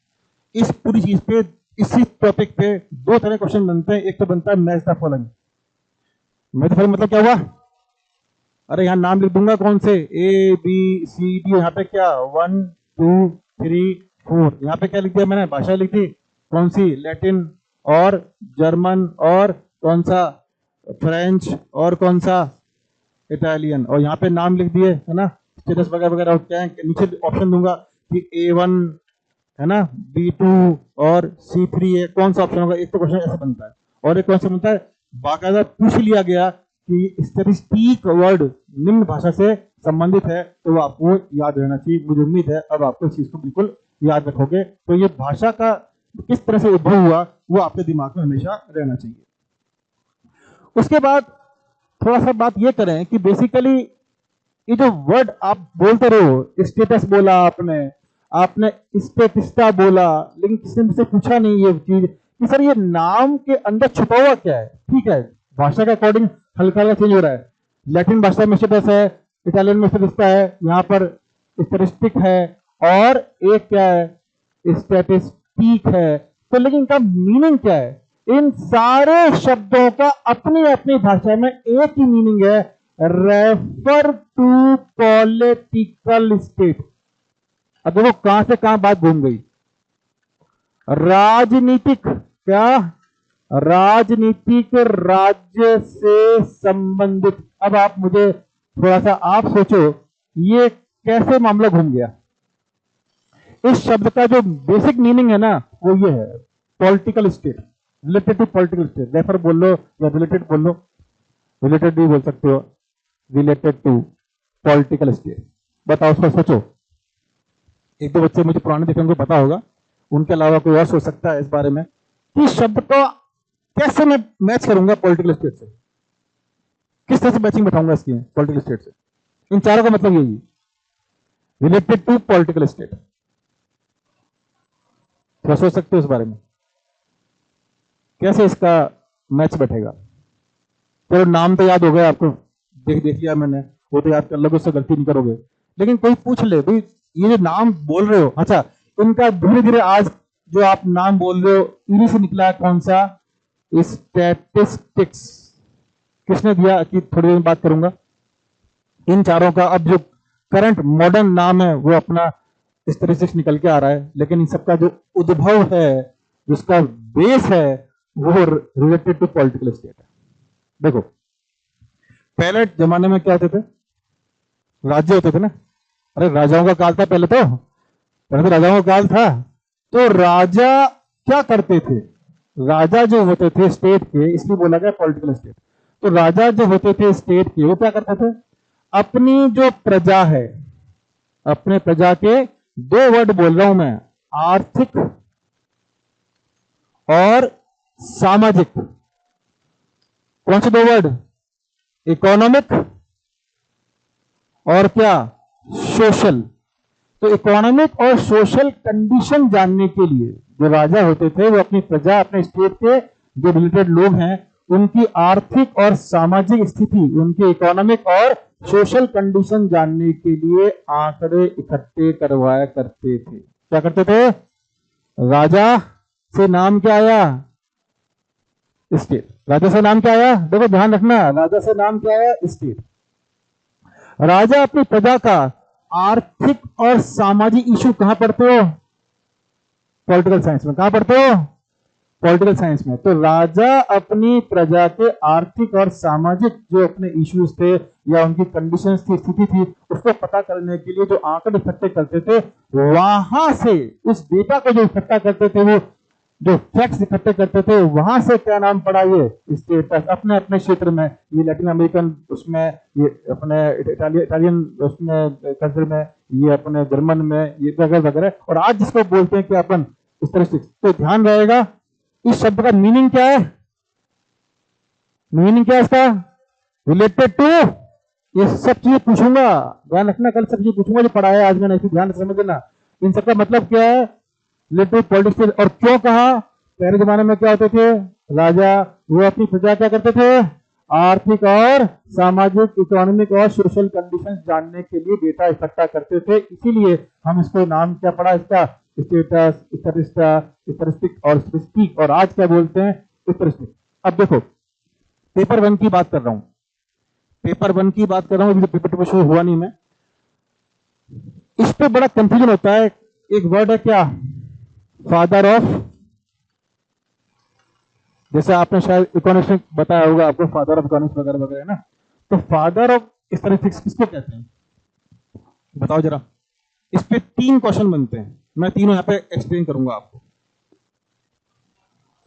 इस पूरी चीज पे, इसी टॉपिक पे दो तरह क्वेश्चन बनते हैं। एक तो बनता है match the following. Match the following मतलब क्या हुआ? अरे यहां नाम लिख दूंगा कौन से, ए बी सी डी। यहाँ पे क्या 1 2 3 4, यहाँ पे क्या लिख दिया मैंने? भाषा लिख दी। कौन सी? लैटिन और जर्मन और कौन सा? फ्रेंच और कौन सा? इटालियन। और यहाँ पे नाम लिख दिए है ना, स्टेटस वगैरह वगैरह। क्या है नीचे ऑप्शन दूंगा कि A1 है ना, B2 और C3 है। कौन सा ऑप्शन होगा? एक तो क्वेश्चन ऐसे बनता है। और एक कौन सा बनता है? बाकायदा पूछ लिया गया कि स्टैटिस्टिक वर्ड निम्न भाषा से संबंधित है, तो वो आपको याद रहना चाहिए। मुझे उम्मीद है अब आपको इस चीज को बिल्कुल याद रखोगे। तो ये भाषा का किस तरह से उद्भव हुआ वो आपके दिमाग में हमेशा रहना चाहिए। उसके बाद थोड़ा सा बात ये करें कि बेसिकली ये जो वर्ड आप बोलते रहो, स्टेटस बोला आपने स्टेटिस्टा बोला, लेकिन किसी ने मुझसे पूछा नहीं ये चीज कि सर ये नाम के अंदर छुपा हुआ क्या है? ठीक है, भाषा के अकॉर्डिंग हल्का हल्का चेंज हो रहा है। लैटिन भाषा में स्टेटस है, इटालियन में स्टेटिस्टा है, यहाँ पर स्टैटिस्टिक है, और एक क्या है? स्टैटिस्टिक है। तो लेकिन इनका मीनिंग क्या है? इन सारे शब्दों का अपनी अपनी भाषा में एक ही मीनिंग है, रेफर टू पॉलिटिकल स्टेट। अब देखो कहां से कहां बात घूम गई। राजनीतिक, क्या? राजनीतिक, राज्य से संबंधित। अब आप मुझे थोड़ा सा आप सोचो ये कैसे मामला घूम गया। इस शब्द का जो बेसिक मीनिंग है ना वो ये है, political state, related to political state. Refer बोल लो या रिलेटेड बोल लो, रिलेटेड भी बोल सकते हो, रिलेटेड टू पॉलिटिकल स्टेट। बताओ, उसको सोचो। एक दो बच्चे मुझे पुराने देखेंगे उनको पता होगा, उनके अलावा कोई और सोच सकता है इस बारे में कि शब्द को कैसे मैं मैच करूंगा पॉलिटिकल स्टेट से, किस तरह से मैचिंग बताऊंगा इसकी पॉलिटिकल स्टेट से। इन चारों का मतलब यही, रिलेटेड टू पॉलिटिकल स्टेट। क्या सोच सकते हो इस बारे में, कैसे इसका मैच बैठेगा? चलो नाम तो याद हो गया आपको, देख लिया मैंने, वो तो याद कर लोगे, उससे गलती नहीं करोगे। लेकिन कोई पूछ ले भाई ये जो नाम बोल रहे हो, अच्छा इनका धीरे धीरे आज जो आप नाम बोल रहे हो इन्हीं से निकला है, कौन सा? स्टैटिस्टिक्स। किसने दिया कि थोड़ी देर में बात करूंगा। इन चारों का अब जो करंट मॉडर्न नाम है वो अपना स्टैटिस्टिक्स निकल के आ रहा है, लेकिन इन सबका जो उद्भव है, जिसका बेस है, वो रिलेटेड टू पॉलिटिकल स्टेट है। देखो, पहले जमाने में क्या होते थे? राज्य होते थे ना। अरे राजाओं का काल था पहले तो राजाओं का काल था। तो राजा क्या करते थे? राजा जो होते थे स्टेट के, इसलिए बोला गया पॉलिटिकल स्टेट। तो राजा जो होते थे स्टेट के, वो क्या करते थे? अपनी जो प्रजा है, अपने प्रजा के, दो वर्ड बोल रहा हूं मैं, आर्थिक और सामाजिक। कौन से दो वर्ड? इकोनॉमिक और क्या? सोशल। तो इकोनॉमिक और सोशल कंडीशन जानने के लिए जो राजा होते थे, वो अपनी प्रजा, अपने स्टेट के जो रिलेटेड लोग हैं, उनकी आर्थिक और सामाजिक स्थिति, उनकी इकोनॉमिक और सोशल कंडीशन जानने के लिए आंकड़े इकट्ठे करवाया करते थे। क्या करते थे? राजा से नाम क्या आया? स्टेट। राजा से नाम क्या आया? देखो ध्यान रखना, राजा से नाम क्या आया? स्टेट। राजा अपनी प्रजा का आर्थिक और सामाजिक इशू कहां पढ़ते हो? पॉलिटिकल साइंस में। कहां पढ़ते हो? पॉलिटिकल साइंस में। तो राजा अपनी प्रजा के आर्थिक और सामाजिक जो अपने इश्यूज थे या उनकी कंडीशंस थी, स्थिति थी, उसको पता करने के लिए जो आंकड़े इकट्ठे करते थे, वहां से उस डेटा को जो इकट्ठा करते थे, वो जो फैक्ट्स इकट्ठे करते थे, वहां से क्या नाम पड़ा? ये स्टेटस। अपने अपने क्षेत्र में, ये लैटिन अमेरिकन उसमें, ये अपने इटालियन उसमें कल्चर में, ये अपने जर्मन में, ये वगैरह वगैरह। और आज जिसको बोलते हैं कि अपन स्टैटिस्टिक्स। तो ध्यान रहेगा, इस शब्द का मीनिंग क्या है? मीनिंग क्या है इसका? Related to. ये सब चीजें पूछूंगा, ध्यान रखना, कल सब चीजें पूछूंगा जो पढ़ाया आज मैंने, ध्यान से समझना। इन सबका मतलब क्या है? Related politics. और क्यों कहा? पहले जमाने में क्या होते थे? राजा, वो अपनी प्रजा क्या करते थे? आर्थिक और सामाजिक, इकोनॉमिक और सोशल कंडीशंस जानने के लिए डेटा इकट्ठा करते थे। इसीलिए हम इसको नाम क्या पड़ा इसका? स्टेटस, स्टैटिस्टिक और स्टैटिस्टिक। और आज क्या बोलते हैं? स्टैटिस्टिक। अब देखो, पेपर 1 की बात कर रहा हूं, पेपर 1 की बात कर रहा हूं, अभी पेपर 2 में शुरू हुआ नहीं मैं। इस पे बड़ा कंफ्यूजन होता है। एक वर्ड है क्या? फादर ऑफ, जैसे आपने शायद इकोनॉमिक्स बताया होगा आपको, फादर ऑफ इकोनॉमिक्स वगैरह वगैरह ना। तो फादर ऑफ स्टैटिस्टिक्स किसको कहते हैं? बताओ जरा। इस पे 3 क्वेश्चन बनते हैं, मैं तीनों यहां पे एक्सप्लेन करूंगा आपको।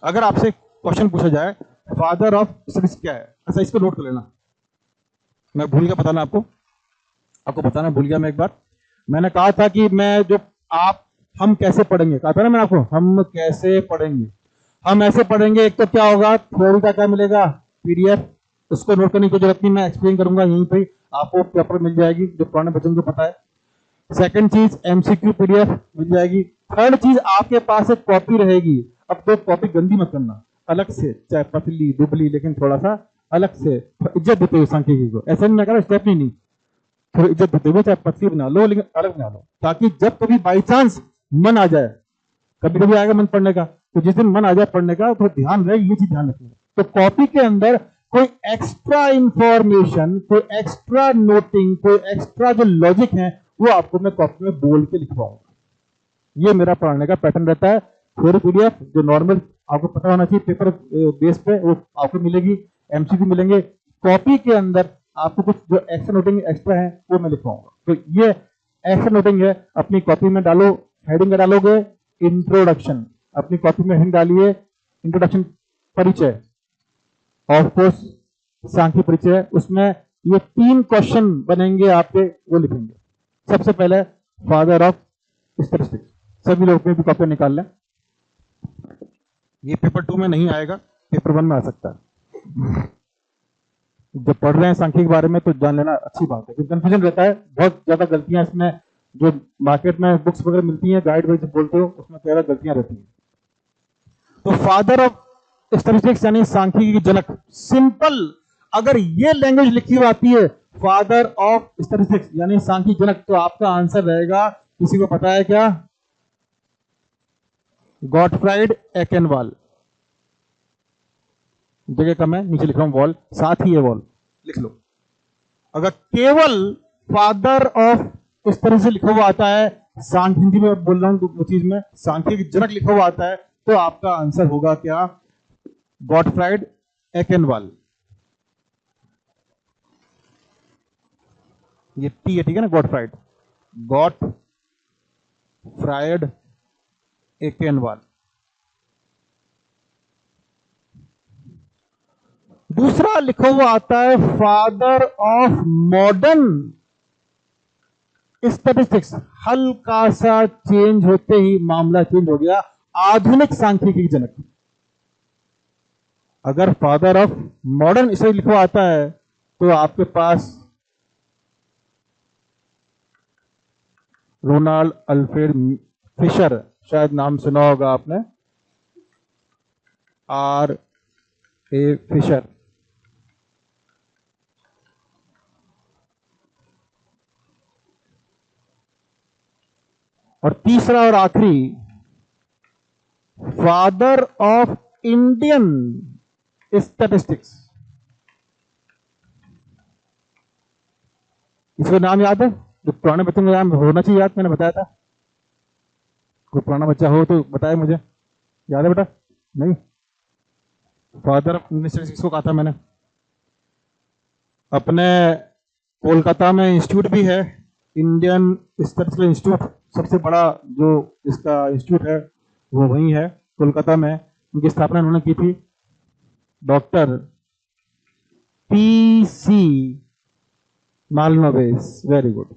अगर आपसे क्वेश्चन पूछा जाए फादर ऑफ स्टैटिस्टिक्स क्या है, अच्छा इसको नोट कर लेना। मैं भूल गया बताना आपको बताना भूल गया मैं एक बार। मैंने कहा था कि मैं जो हम कैसे पढ़ेंगे, कहा था ना मैंने आपको, हम कैसे पढ़ेंगे। हम ऐसे पढ़ेंगे, एक तो क्या होगा, थ्योरी का क्या मिलेगा? पीडीएफ। उसको नोट करने की जरूरत नहीं, मैं एक्सप्लेन करूंगा यहीं पे, आपको पेपर मिल जाएगी, जो पुराने बच्चों को पता है। सेकंड चीज, एमसीक्यू पीडीएफ मिल जाएगी। थर्ड चीज, आपके पास एक कॉपी रहेगी। अब तो कॉपी गंदी मत करना, अलग से, चाहे पतली दुबली, लेकिन थोड़ा सा अलग से, इज्जत देते हुए सांख्यिकी को। ऐसा नहीं मैं कह रहा स्टेप नहीं, थोड़ी इज्जत देते हुए, चाहे पतली बना लो लेकिन अलग बना लो, ताकि जब कभी बाई चांस मन आ जाए, कभी कभी आएगा मन पढ़ने का, तो जिस दिन मन आ जाए पढ़ने का, तो ध्यान रहे ये चीज ध्यान रखनी है। तो कॉपी के अंदर कोई एक्स्ट्रा इंफॉर्मेशन, कोई एक्स्ट्रा नोटिंग, कोई एक्स्ट्रा जो लॉजिक है, वो आपको मैं कॉपी में बोल के लिखवाऊंगा। ये मेरा पढ़ाने का पैटर्न रहता है। थ्योरी पीडीएफ जो नॉर्मल आपको पता होना चाहिए पेपर बेस पे, वो आपको मिलेगी, एमसीक्यू मिलेंगे। कॉपी के अंदर आपको कुछ जो एक्स्ट्रा नोटिंग एक्स्ट्रा है वो मैं लिखवाऊंगा। तो ये एक्स्ट्रा नोटिंग है, अपनी कॉपी में डालो, हेडिंग में डालोगे इंट्रोडक्शन, अपनी कॉपी में हेडिंग डालिए इंट्रोडक्शन, परिचय, ऑफ कोर्स सांख्यिकी परिचय। उसमें ये 3 क्वेश्चन बनेंगे आपके, वो लिखेंगे। सबसे पहले फादर ऑफ स्टैटिस्टिक्स, सभी लोग अपनी कॉपी निकाल लें। ये पेपर 2 में नहीं आएगा, पेपर 1 में आ सकता है। जब पढ़ रहे हैं सांख्यिकी के बारे में तो जान लेना अच्छी बात है, क्योंकि कंफ्यूजन रहता है, बहुत ज्यादा गलतियां इसमें, जो मार्केट में बुक्स वगैरह मिलती हैं, गाइड वाइज बोलते हो, उसमें ज्यादा गलतियां रहती हैं। तो फादर ऑफ स्टैटिस्टिक्स यानी सांख्यिकी की जनक, सिंपल अगर ये लैंग्वेज लिखी हुई आती है, फादर ऑफ स्टैटिस्टिक्स यानी सांख्यिकी जनक, तो आपका आंसर रहेगा, किसी को पता है क्या? गॉटफ्राइड एकेनवाल, जगह कम है, नीचे लिख रहा हूं वॉल, साथ ही है वॉल, लिख लो। अगर केवल फादर ऑफ इस तरह से लिखा हुआ आता है, सांख्य, हिंदी में बोल रहा हूं दो चीज में, सांख्यिक जनक लिखा हुआ आता है, तो आपका आंसर होगा क्या? गॉटफ्राइड एकेनवाल। ये टी है, ठीक है ना, गॉटफ्राइड, गॉटफ्राइड एकेनवाल। दूसरा लिखा हुआ आता है फादर ऑफ मॉडर्न स्टैटिस्टिक्स, हल्का सा चेंज होते ही मामला चेंज हो गया, आधुनिक सांख्यिकी जनक। अगर फादर ऑफ मॉडर्न इसे लिखा हुआ आता है तो आपके पास रोनाल्ड अल्फ्रेड फिशर, शायद नाम सुना होगा आपने, R.A. फिशर। और तीसरा और आखिरी, फादर ऑफ इंडियन स्टैटिस्टिक्स, इसका नाम याद है? जो पुराने बच्चों का नाम होना चाहिए याद, मैंने बताया था। कोई पुराना बच्चा हो तो बताए मुझे, याद है बेटा? नहीं? फादर ऑफ इंडियन स्टैटिस्टिक्स को कहा था मैंने। अपने कोलकाता में इंस्टीट्यूट भी है, इंडियन स्टैटिस्टिकल इंस्टीट्यूट, सबसे बड़ा जो इसका इंस्टीट्यूट है वो वहीं है कोलकाता में। उनकी स्थापना उन्होंने की थी doctor P.C. Mahalanobis. Very good.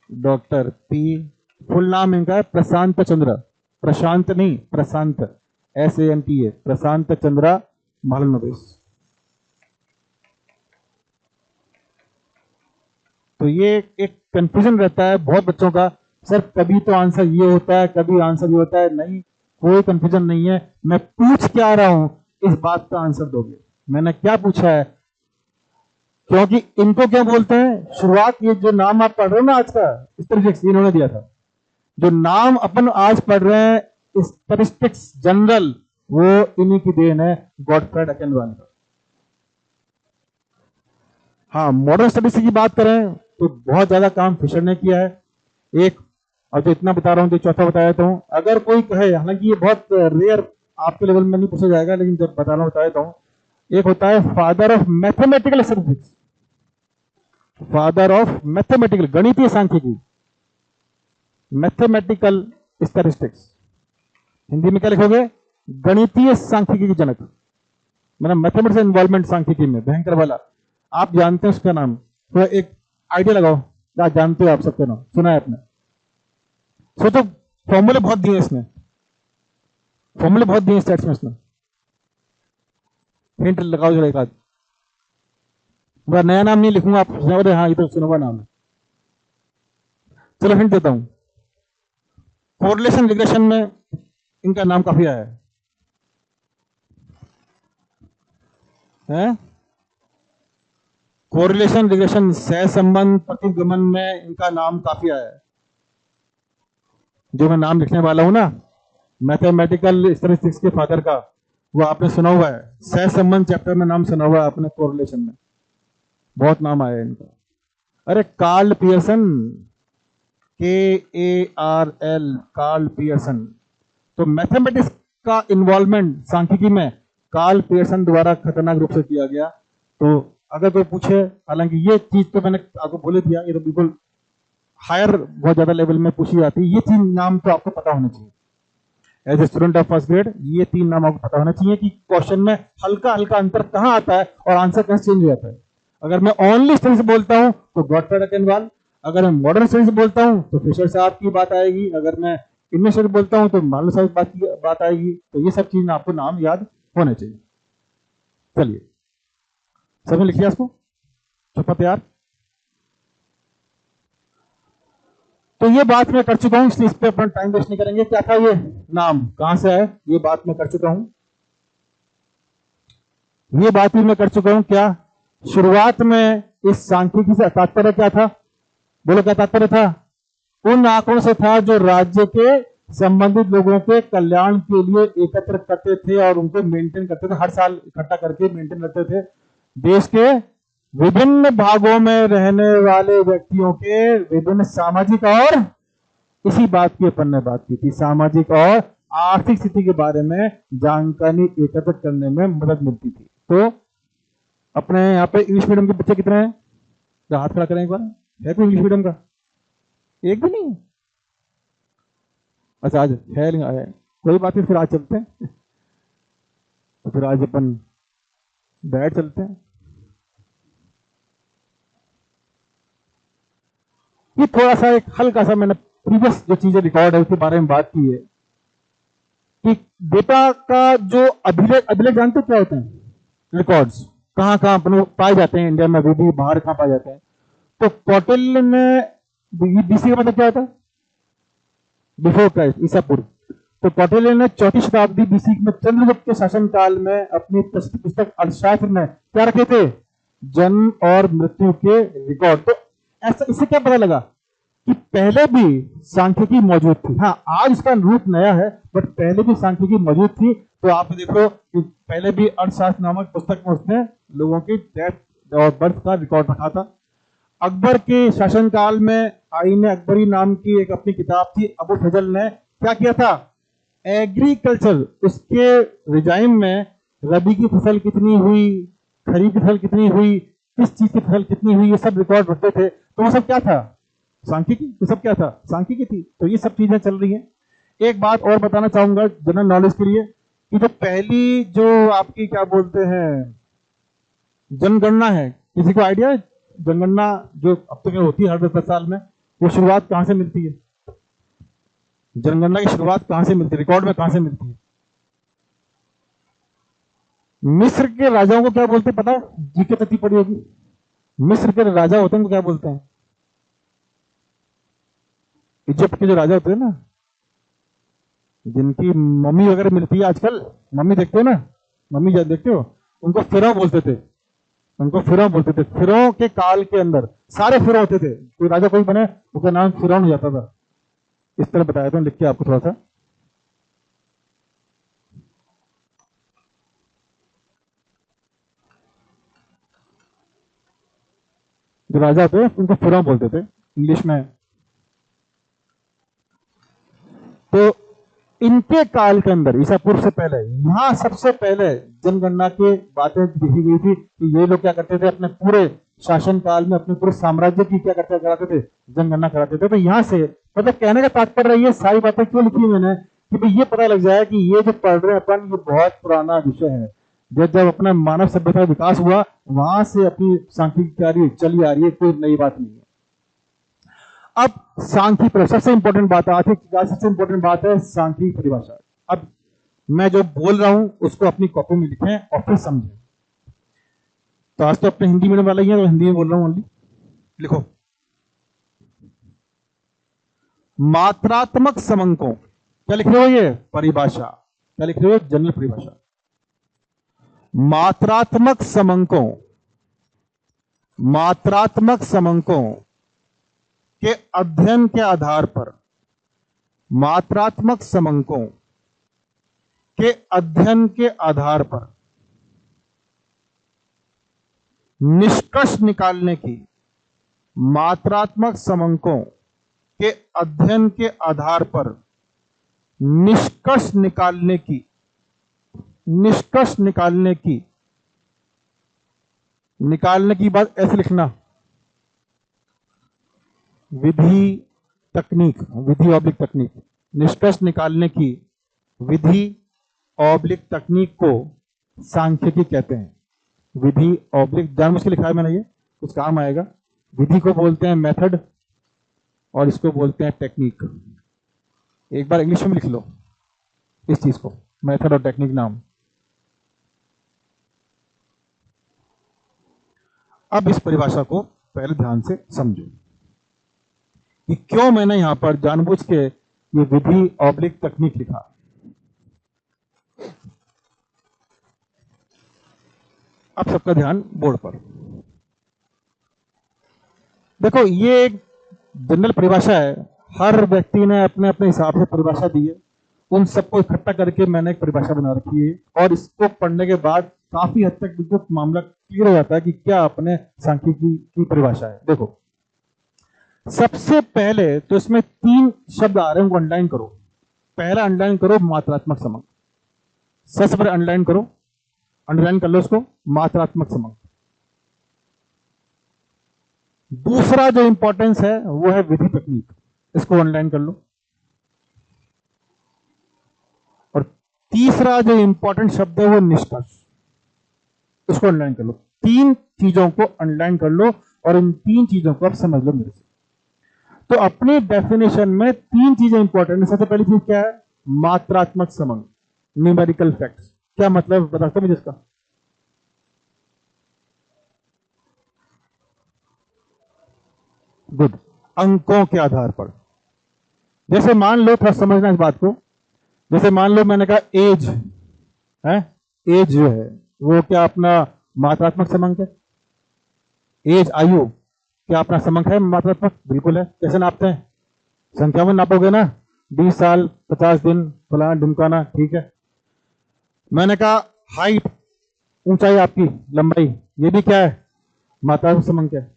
Doctor P, full नाम इनका है प्रशांत चंद्र, प्रशांत नहीं प्रशांत, SANT, प्रशांत चंद्रा मालनोबिस। तो ये एक कंफ्यूजन रहता है बहुत बच्चों का, सर कभी तो आंसर ये होता है, कभी आंसर ये होता है। नहीं, कोई कंफ्यूजन नहीं है। मैं पूछ क्या रहा हूं, इस बात का आंसर दोगे। मैंने क्या पूछा है, क्योंकि इनको क्या बोलते हैं, शुरुआत, ये जो नाम आप पढ़ रहे हो ना आज का, स्टैटिस्टिक्स इन्होंने दिया था। जो नाम अपन आज पढ़ रहे हैं स्टैटिस्टिक्स जनरल, वो इन्हीं की देन है, गॉटफ्राइड एकेनवाल का। हाँ, मॉडर्न स्टडीज की बात करें तो बहुत ज्यादा काम फिशर ने किया है। एक, और जो इतना बता रहा हूं तो चौथा बता देता हूं। अगर कोई कहे, हालांकि ये बहुत रेयर, आपके लेवल में नहीं पूछा जाएगा, लेकिन जब बताना बता देता हूं। एक होता है father of mathematical statistics, father of mathematical, गणितीय सांख्यिकी, मैथमेटिकल स्टैटिस्टिक्स, हिंदी में क्या लिखोगे? गणितीय सांख्यिकी की जनक, मतलब मैथमेटिक्स इन्वॉल्वमेंट सांख्यिकी में भयंकर वाला। आप जानते हैं उसका नाम, तो एक आइडिया लगाओ, क्या जानते हो आप सबके नाम, सुना है आपने? सोचो, फॉर्मूले बहुत दिए इसने, फॉर्मूले बहुत दिए स्टैट्स में इसने। हिंट लगाओ जरा एक आध। मेरा नया नाम नहीं लिखूंगा, आप अरे हाँ ये तो सुना हुआ नाम है। चलो हिंट देता हूं, कोरिलेशन रिग्रेशन में इनका नाम काफी आया है? कोरिलेशन रिग्रेशन, सहसंबंध प्रतिगमन में इनका नाम काफी आया है। जो मैं नाम लिखने वाला हूं ना, मैथमेटिकल स्टैटिस्टिक्स के फादर का, वो आपने सुना हुआ है, सहसंबंध चैप्टर में नाम सुना हुआ है आपने, कोरिलेशन में बहुत नाम आया है इनका। अरे Karl Pearson, KARL, Karl Pearson. तो मैथमेटिक्स का इन्वॉल्वमेंट सांख्यिकी में कार्ल पियर्सन द्वारा खतरनाक रूप से किया गया। तो अगर कोई पूछे, हालांकि ये चीज तो मैंने आपको बोले दिया, ये तो बिल्कुल हायर, बहुत ज्यादा लेवल में पूछी जाती है। ये तीन नाम तो आपको पता होना चाहिए as a student of first grade, ये तीन नाम आपको पता होना चाहिए कि क्वेश्चन में हल्का हल्का अंतर कहां आता है और आंसर कैसे चेंज हो जाता है। अगर मैं ओनली स्टडी से बोलता हूं तो गॉटफ्राइड एकेनवाल, अगर मैं मॉडर्न स्टडी से बोलता हूं तो फिशर साहब की बात आएगी, अगर मैं इंडियन स्टडी बोलता हूं तो मालूम साहब की बात आएगी। तो ये सब चीज आपको नाम याद होने चाहिए। चलिए, सबने लिख लिया इसको, छुपा तैयार। तो ये बात मैं कर चुका हूं, इसलिए इस पे अपना टाइम वेस्ट नहीं करेंगे। क्या था ये नाम, कहां से आया, ये बात मैं कर चुका हूं, ये बात भी मैं कर चुका हूं। क्या शुरुआत में इस सांख्यिकी से तात्पर्य क्या था? बोलो, क्या तात्पर्य था? उन आंकड़ों से था जो राज्य के संबंधित लोगों के कल्याण के लिए एकत्र करते थे और उनको मेंटेन करते थे, हर साल इकट्ठा करके मेंटेन करते थे। देश के विभिन्न भागों में रहने वाले व्यक्तियों के विभिन्न सामाजिक और इसी बात की अपन ने बात की थी, सामाजिक और आर्थिक स्थिति के बारे में जानकारी एकत्र करने में मदद मिलती थी। तो अपने यहाँ पे इंग्लिश मीडियम के बच्चे कितने हैं? तो हाथ खड़ा करें एक बार। है कोई इंग्लिश मीडियम का? एक भी नहीं? अच्छा, आज है नहीं, कोई बात नहीं, फिर आज चलते हैं। तो फिर आज अपन बैठ चलते हैं। ये थोड़ा सा एक हल्का सा मैंने प्रीवियस जो चीजें रिकॉर्ड है उसके बारे में बात की है कि डेटा का जो अभिलेख जानते क्या होते हैं? रिकॉर्ड्स कहां कहां अपन पाए जाते हैं, इंडिया में भी, बाहर कहां पाए जाते हैं? तो कौटिल्य ने, बीसी का मतलब क्या होता है? बिफोर क्राइस्ट, ईसा पूर्व। तो कौटिल्य ने 4वीं शताब्दी बीसी में चंद्रगुप्त के शासन काल में अपनी पुस्तक अर्थशास्त्र में क्या रखे थे? जन्म और मृत्यु के रिकॉर्ड। तो ऐसा, इससे क्या पता लगा कि पहले भी सांख्यिकी मौजूद थी। हाँ, आज इसका रूप नया है, बट पहले भी सांख्यिकी मौजूद थी। तो आप देखो कि पहले भी अर्थशास्त्र नामक पुस्तक में उसने लोगों की डेथ और बर्थ का रिकॉर्ड रखा था। अकबर के शासनकाल में आईने अकबरी नाम की एक अपनी किताब थी। अबू फजल ने क्या किया था? एग्रीकल्चर, उसके रिजाइम में रबी की फसल कितनी हुई, खरीफ की फसल कितनी हुई, किस चीज की फसल कितनी हुई, ये सब रिकॉर्ड रखते थे। तो वो सब क्या था? सांख्यिकी। ये सब क्या था? सांख्यिकी थी। तो ये सब चीजें चल रही हैं। एक बात और बताना चाहूंगा जनरल नॉलेज के लिए कि जो पहली जो आपकी क्या बोलते हैं जनगणना है, किसी को आइडिया है? जनगणना जो अब तक होती है हर 10 साल में, वो शुरुआत कहां से मिलती है? जनगणना की शुरुआत कहां से मिलती है? रिकॉर्ड में कहां से मिलती है? मिस्र के राजाओं को क्या बोलते हैं पता है? जीके तक पड़ी होगी। मिस्र के राजा होते हैं उनको क्या बोलते हैं? इजिप्ट के जो राजा होते हैं ना, जिनकी मम्मी वगैरह मिलती है आजकल, मम्मी देखते हो ना, मम्मी देखते हो, उनको फिरौं बोलते थे। उनको फिरौं बोलते थे। फिरौं के काल के अंदर सारे फिरौं होते थे। कोई राजा कोई बने, उसका नाम फिरौं हो जाता था। इस तरह बताया था, लिख के आपको थोड़ा सा। जो राजा होते हैं उनको फिरौं बोलते थे इंग्लिश में। तो इनके काल के अंदर, ईसा पूर्व से पहले, यहां सबसे पहले जनगणना की बातें लिखी गई थी कि ये लोग क्या करते थे, अपने पूरे शासन काल में अपने पूरे साम्राज्य की क्या करते कराते थे? जनगणना कराते थे। तो यहां से मतलब कहने का तात्पर्य ये सारी बातें क्यों लिखी मैंने कि भाई ये पता लग जाए कि ये जो पढ़ रहे हैं अपन, ये बहुत पुराना विषय है। जब अपना मानव सभ्यता का विकास हुआ, वहां से अपनी सांख्यिकी कार्य चली आ रही है, कोई नई बात नहीं है। अब सांख्यिक परिभाषा, सबसे इंपॉर्टेंट बात है, सबसे इंपॉर्टेंट बात है सांख्यिक परिभाषा। अब मैं जो बोल रहा हूं उसको अपनी कॉपी में लिखें और फिर समझें। तो आज तो अपने हिंदी मीडियम वाला ही है, तो हिंदी में बोल रहा हूं ओनली। लिखो, मात्रात्मक समंकों, क्या लिख रहे हो? ये परिभाषा क्या लिख रहे हो? जनरल परिभाषा। मात्रात्मक समंकों, मात्रात्मक समंकों के अध्ययन के आधार पर, मात्रात्मक समंकों के अध्ययन के आधार पर निष्कर्ष निकालने की, मात्रात्मक समंकों के अध्ययन के आधार पर निष्कर्ष निकालने की, निष्कर्ष निकालने की बात ऐसे लिखना, विधि तकनीक, विधि ऑब्लिक तकनीक, निष्कर्ष निकालने की विधि ऑब्लिक तकनीक को सांख्यिकी कहते हैं। विधि ऑब्लिक, जानबूझ के लिखा है मैंने, ये कुछ काम आएगा। विधि को बोलते हैं मेथड और इसको बोलते हैं टेक्निक। एक बार इंग्लिश में लिख लो इस चीज को, मेथड और टेक्निक नाम। अब इस परिभाषा को पहले ध्यान से समझो कि क्यों मैंने यहां पर जानबूझ के ये विधि ऑब्लिक तकनीक लिखा। अब सबका ध्यान बोर्ड पर। देखो ये एक जनरल परिभाषा है, हर व्यक्ति ने अपने अपने हिसाब से परिभाषा दी है, उन सबको इकट्ठा करके मैंने एक परिभाषा बना रखी है, और इसको पढ़ने के बाद काफी हद तक बिल्कुल मामला क्लियर हो जाता है कि क्या अपने सांख्यिकी की परिभाषा है। देखो सबसे पहले तो इसमें 3 शब्द आ रहे हैं, उनको अंडरलाइन करो। पहला अंडरलाइन करो मात्रात्मक समंग, सबसे पहले अंडरलाइन करो, अंडरलाइन कर लो उसको, मात्रात्मक समंग। दूसरा जो इंपॉर्टेंस है वो है विधि तकनीक, इसको अंडरलाइन कर लो। और तीसरा जो इंपॉर्टेंट शब्द है वो निष्कर्ष, इसको अंडरलाइन कर लो। 3 चीजों को अंडरलाइन कर लो और इन 3 चीजों को आप समझ लो मेरे से। तो अपनी डेफिनेशन में 3 चीजें इंपॉर्टेंट है। सबसे पहली चीज क्या है? मात्रात्मक समंग, न्यूमेरिकल फैक्ट्स। क्या मतलब बताते मुझे इसका? गुड, अंकों के आधार पर। जैसे मान लो, थोड़ा समझना इस बात को, जैसे मान लो मैंने कहा एज है, एज जो है वो क्या अपना मात्रात्मक समंक है? एज, आयु, क्या अपना समंक है मात्रात्मक? बिल्कुल है। कैसे नापते हैं? संख्या में नापोगे ना, 20 साल 50 दिन फलाना ढुमकाना, ठीक है। मैंने कहा हाइट, ऊंचाई आपकी, लंबाई, ये भी क्या है? मात्रात्मक समंक है।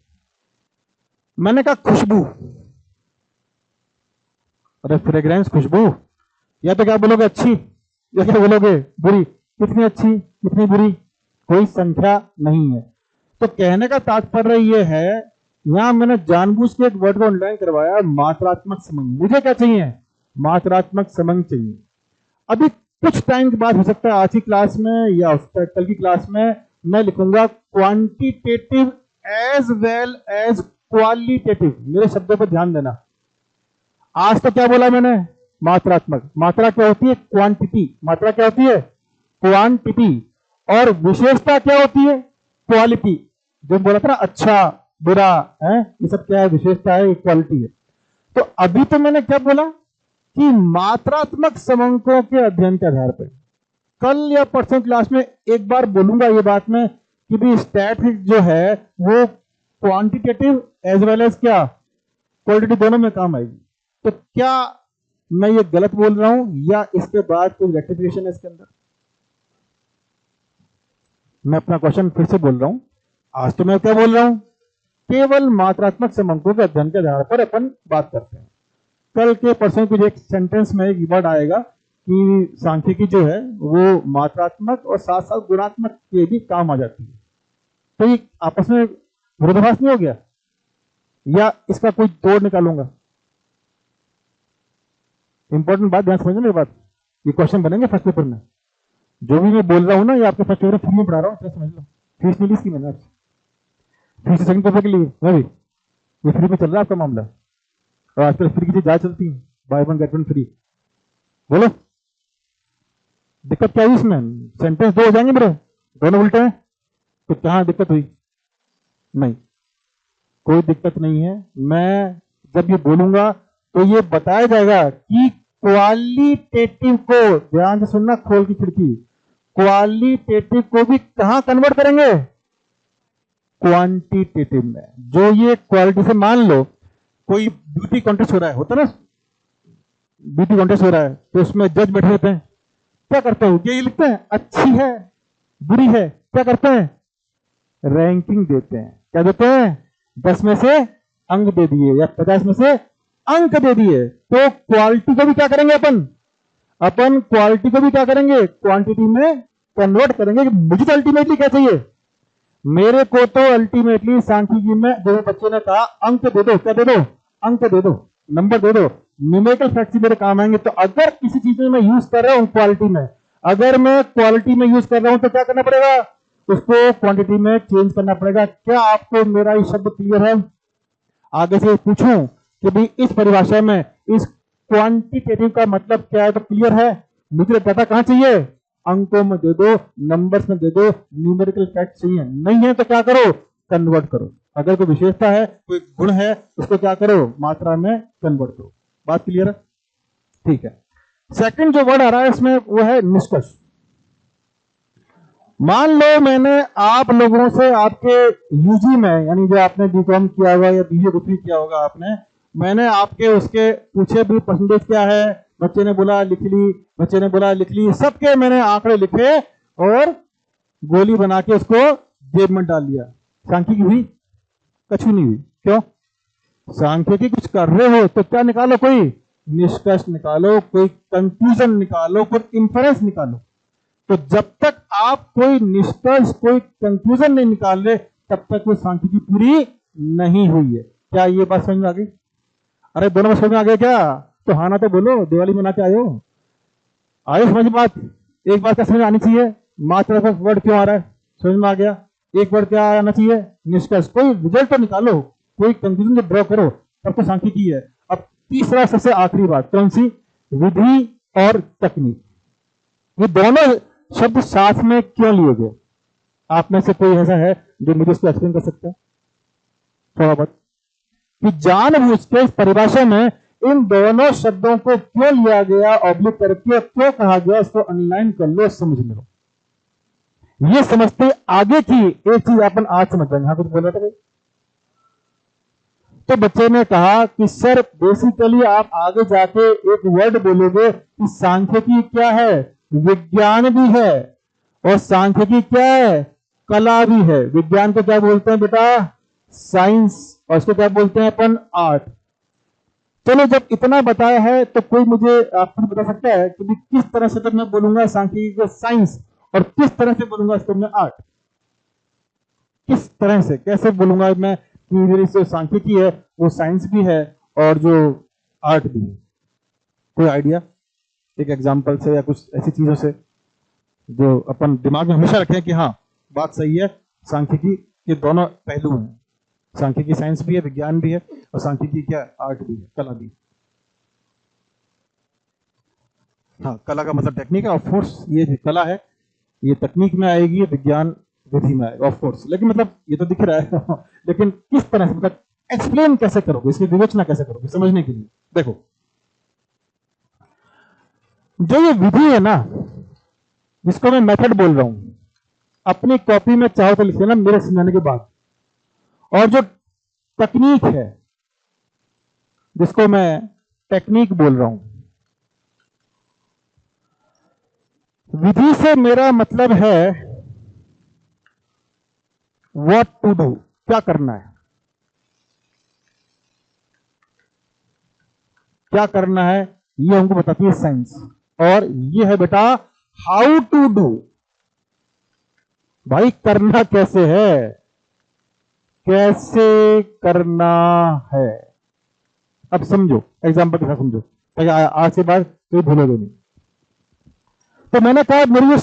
मैंने कहा खुशबू, अरे फ्रेग्रेंस, खुशबू, या तो क्या बोलोगे अच्छी, या क्या बोलोगे बुरी? कितनी अच्छी कितनी बुरी, कोई संख्या नहीं है। तो कहने का तात्पर्य ये है, यहां मैंने जानबूझ के एक वर्ड को अंडरलाइन करवाया, मात्रात्मक समंग। मुझे क्या चाहिए? मात्रात्मक समंग चाहिए। अभी कुछ टाइम के बाद हो सकता है आज की क्लास में या कल की क्लास में मैं लिखूंगा quantitative as well as qualitative. मेरे शब्दों पर ध्यान देना। आज तो क्या बोला मैंने? मात्रात्मक। मात्रा क्या होती है? क्वांटिटी। मात्रा क्या होती है? क्वांटिटी। और विशेषता क्या होती है? क्वालिटी। जो बोला था ना, अच्छा बुरा है, ये सब क्या है? विशेषता है, क्वालिटी है। तो अभी तो मैंने क्या बोला कि मात्रात्मक समंकों के अध्ययन के आधार पर, कल या परसों क्लास में एक बार बोलूंगा ये बात में कि भी स्टैटिस्टिक्स जो है वो क्वांटिटेटिव एज वेल एज क्या क्वालिटी दोनों में काम आएगी। तो क्या मैं ये गलत बोल रहा हूं या इसके बाद कोई रेक्टिफिकेशन है इसके अंदर? मैं अपना क्वेश्चन फिर से बोल रहा हूं। आज तो मैं क्या बोल रहा हूं? केवल मात्रात्मक समंकों के अध्ययन के आधार पर अपन बात करते हैं। कल के परसों के एक सेंटेंस में एक वर्ड आएगा कि सांख्यिकी जो है वो मात्रात्मक और साथ साथ गुणात्मक के भी काम आ जाती है। तो ये आपस में विरोधाभास नहीं हो गया? या इसका कोई तोड़ निकालूंगा? इंपॉर्टेंट बात ध्यान समझना मेरी बात। ये क्वेश्चन बनेंगे फर्स्ट पेपर में। जो भी मैं बोल रहा हूं ना, ये आपके फर्स्ट पेपर फ्री में पढ़ा रहा हूं, समझ लो। फीस मिली इसकी मैंने आपसे, फीस सेकंड पेपर के लिए मैं भी, ये फ्री में चल रहा है आपका मामला। और आजकल फ्री की चीज ज्यादा चलती है, by one get one free. बोलो दिक्कत क्या हुई इसमें? सेंटेंस 2 हो जाएंगे मेरे, दोनों उल्टे हैं, तो कहां दिक्कत हुई? नहीं, कोई दिक्कत नहीं है। मैं जब ये बोलूंगा तो ये बताया जाएगा कि क्वालिटेटिव को, ध्यान से सुनना, खोल की खिड़की, क्वालिटेटिव को भी कहां कन्वर्ट करेंगे? क्वांटिटेटिव में। जो ये क्वालिटी से, मान लो कोई ब्यूटी कॉन्टेस्ट हो रहा है, होता ना, ब्यूटी कॉन्टेस्ट हो रहा है, तो उसमें जज बैठे होते हैं, क्या करते हैं? ये लिखते हैं अच्छी है बुरी है, क्या करते हैं? रैंकिंग देते हैं। क्या देते हैं? 10 में से अंक दे दिए या 50 में से अंक दे दिए। तो क्वालिटी को भी क्या करेंगे अपन? अपन क्वालिटी को भी क्या करेंगे? क्वांटिटी में कन्वर्ट करेंगे। कि मुझे तो अल्टीमेटली क्या चाहिए? मेरे को तो अल्टीमेटली सांख्यिकी में जो बच्चे ने कहा अंक दे दो, क्या दे दो? अंक दे दो, नंबर दे दो, न्यूमेरिकल फैक्ट्स मेरे काम आएंगे। तो अगर किसी चीज में मैं यूज कर रहा हूं क्वालिटी में, अगर मैं क्वालिटी में यूज कर रहा हूं तो क्या करना पड़ेगा? उसको क्वांटिटी में चेंज करना पड़ेगा। क्या आपको मेरा ये शब्द क्लियर है? आगे से पूछूं कि भाई इस परिभाषा में इस क्वांटिटेटिव का मतलब क्या है, तो क्लियर है? मुझे डाटा कहां चाहिए? अंकों में दे दो, नंबर्स में दे दो, न्यूमेरिकल फैक्ट चाहिए। नहीं है तो क्या करो? कन्वर्ट करो। अगर कोई विशेषता है, कोई गुण है, उसको क्या करो? मात्रा में कन्वर्ट करो। बात क्लियर है? ठीक है। सेकंड जो वर्ड आ रहा है इसमें वो है निष्कर्ष। मान लो मैंने आप लोगों से आपके यूजी में, यानी जो आपने बीकॉम किया होगा या बीए कुछ भी किया होगा आपने, मैंने आपके उसके पूछे भी परसेंटेज क्या है, बच्चे ने बोला लिख ली, बच्चे ने बोला लिख ली, सबके मैंने आंकड़े लिखे और गोली बना के उसको जेब में डाल लिया। सांख्यिकी हुई? कछु नहीं हुई। क्यों? सांख्यिकी कुछ कर रहे हो तो क्या निकालो, कोई निष्कर्ष निकालो, कोई कंक्लूजन निकालो, कोई इंफरेंस निकालो। तो जब तक आप कोई निष्कर्ष, कोई कंक्लूजन नहीं निकाल रहे, तब तक वो सांख्यिकी पूरी नहीं हुई है। क्या ये बात समझ में आ गई? अरे दोनों में समझ में आ गया क्या? तो हाँ ना तो बोलो, दिवाली मना के आयो। आयो समझ में बात? एक बात क्या समझ आनी चाहिए, मात्रा वर्ड क्यों आ रहा है, समझ में आ गया। एक वर्ड क्या आना चाहिए, निष्कर्ष। कोई रिजल्ट तो निकालो, कोई कंक्लूजन जो ड्रॉ करो, तब तो सांख्यिकी है। अब तीसरा सबसे आखिरी बात कौन सी? विधि और तकनीक। ये दोनों शब्द साथ में क्यों लिए गए? आप में से कोई ऐसा है जो मुझे इसको एक्सप्लेन कर सकता है थोड़ा बहुत, कि जानबूझ के इस परिभाषा में इन दोनों शब्दों को क्यों लिया गया, ऑब्लिक करके क्यों कहा गया, उसको ऑनलाइन कर लो, समझ लो। ये समझते आगे की एक चीज अपन आज समझ पाएंगे। हाँ कुछ बोल रहा था भाई? तो बच्चे ने कहा कि सर बेसिकली आप आगे जाके एक वर्ड बोलोगे कि सांख्यिकी क्या है, विज्ञान भी है, और सांख्यिकी क्या है, कला भी है। विज्ञान को क्या बोलते हैं बेटा? साइंस। और इसको क्या बोलते हैं अपन? आर्ट। चलो जब इतना बताया है तो कोई मुझे आपको बता सकता है कि किस तरह से तब मैं बोलूंगा सांख्यिकी को साइंस, और किस तरह से बोलूंगा इसको मैं आर्ट? किस तरह से, कैसे बोलूंगा मैं कि जो सांख्यिकी है वो साइंस भी है और जो आर्ट भी है? कोई आइडिया? एक एग्जांपल से या कुछ ऐसी चीजों से जो अपन दिमाग में हमेशा रखें कि हाँ बात सही है, सांख्यिकी के दोनों पहलू हैं। सांख्यिकी साइंस भी है, विज्ञान भी है, और सांख्यिकी क्या? आर्ट भी है, कला भी। हाँ, कला का मतलब टेक्निक है, ऑफ कोर्स ये कला है, ये तकनीक में आएगी, विज्ञान विधि में आएगा, ऑफ कोर्स। लेकिन मतलब ये तो दिख रहा है लेकिन किस तरह से, मतलब एक्सप्लेन कैसे करोगे, इसकी विवेचना कैसे करोगे समझने के लिए? देखो, जो ये विधि है ना, जिसको मैं मेथड बोल रहा हूं, अपनी कॉपी में चाहो तो लिख लेना मेरे समझाने के बाद। और जो तकनीक है, जिसको मैं टेक्निक बोल रहा हूं, विधि से मेरा मतलब है व्हाट टू डू, क्या करना है, क्या करना है, ये हमको बताती है साइंस। और ये है बेटा हाउ टू डू, भाई करना कैसे है, कैसे करना है। अब समझो, एग्जांपल के साथ समझो, ताकि आज के बाद कोई भूलोगे नहीं। तो मैंने कहा मेरी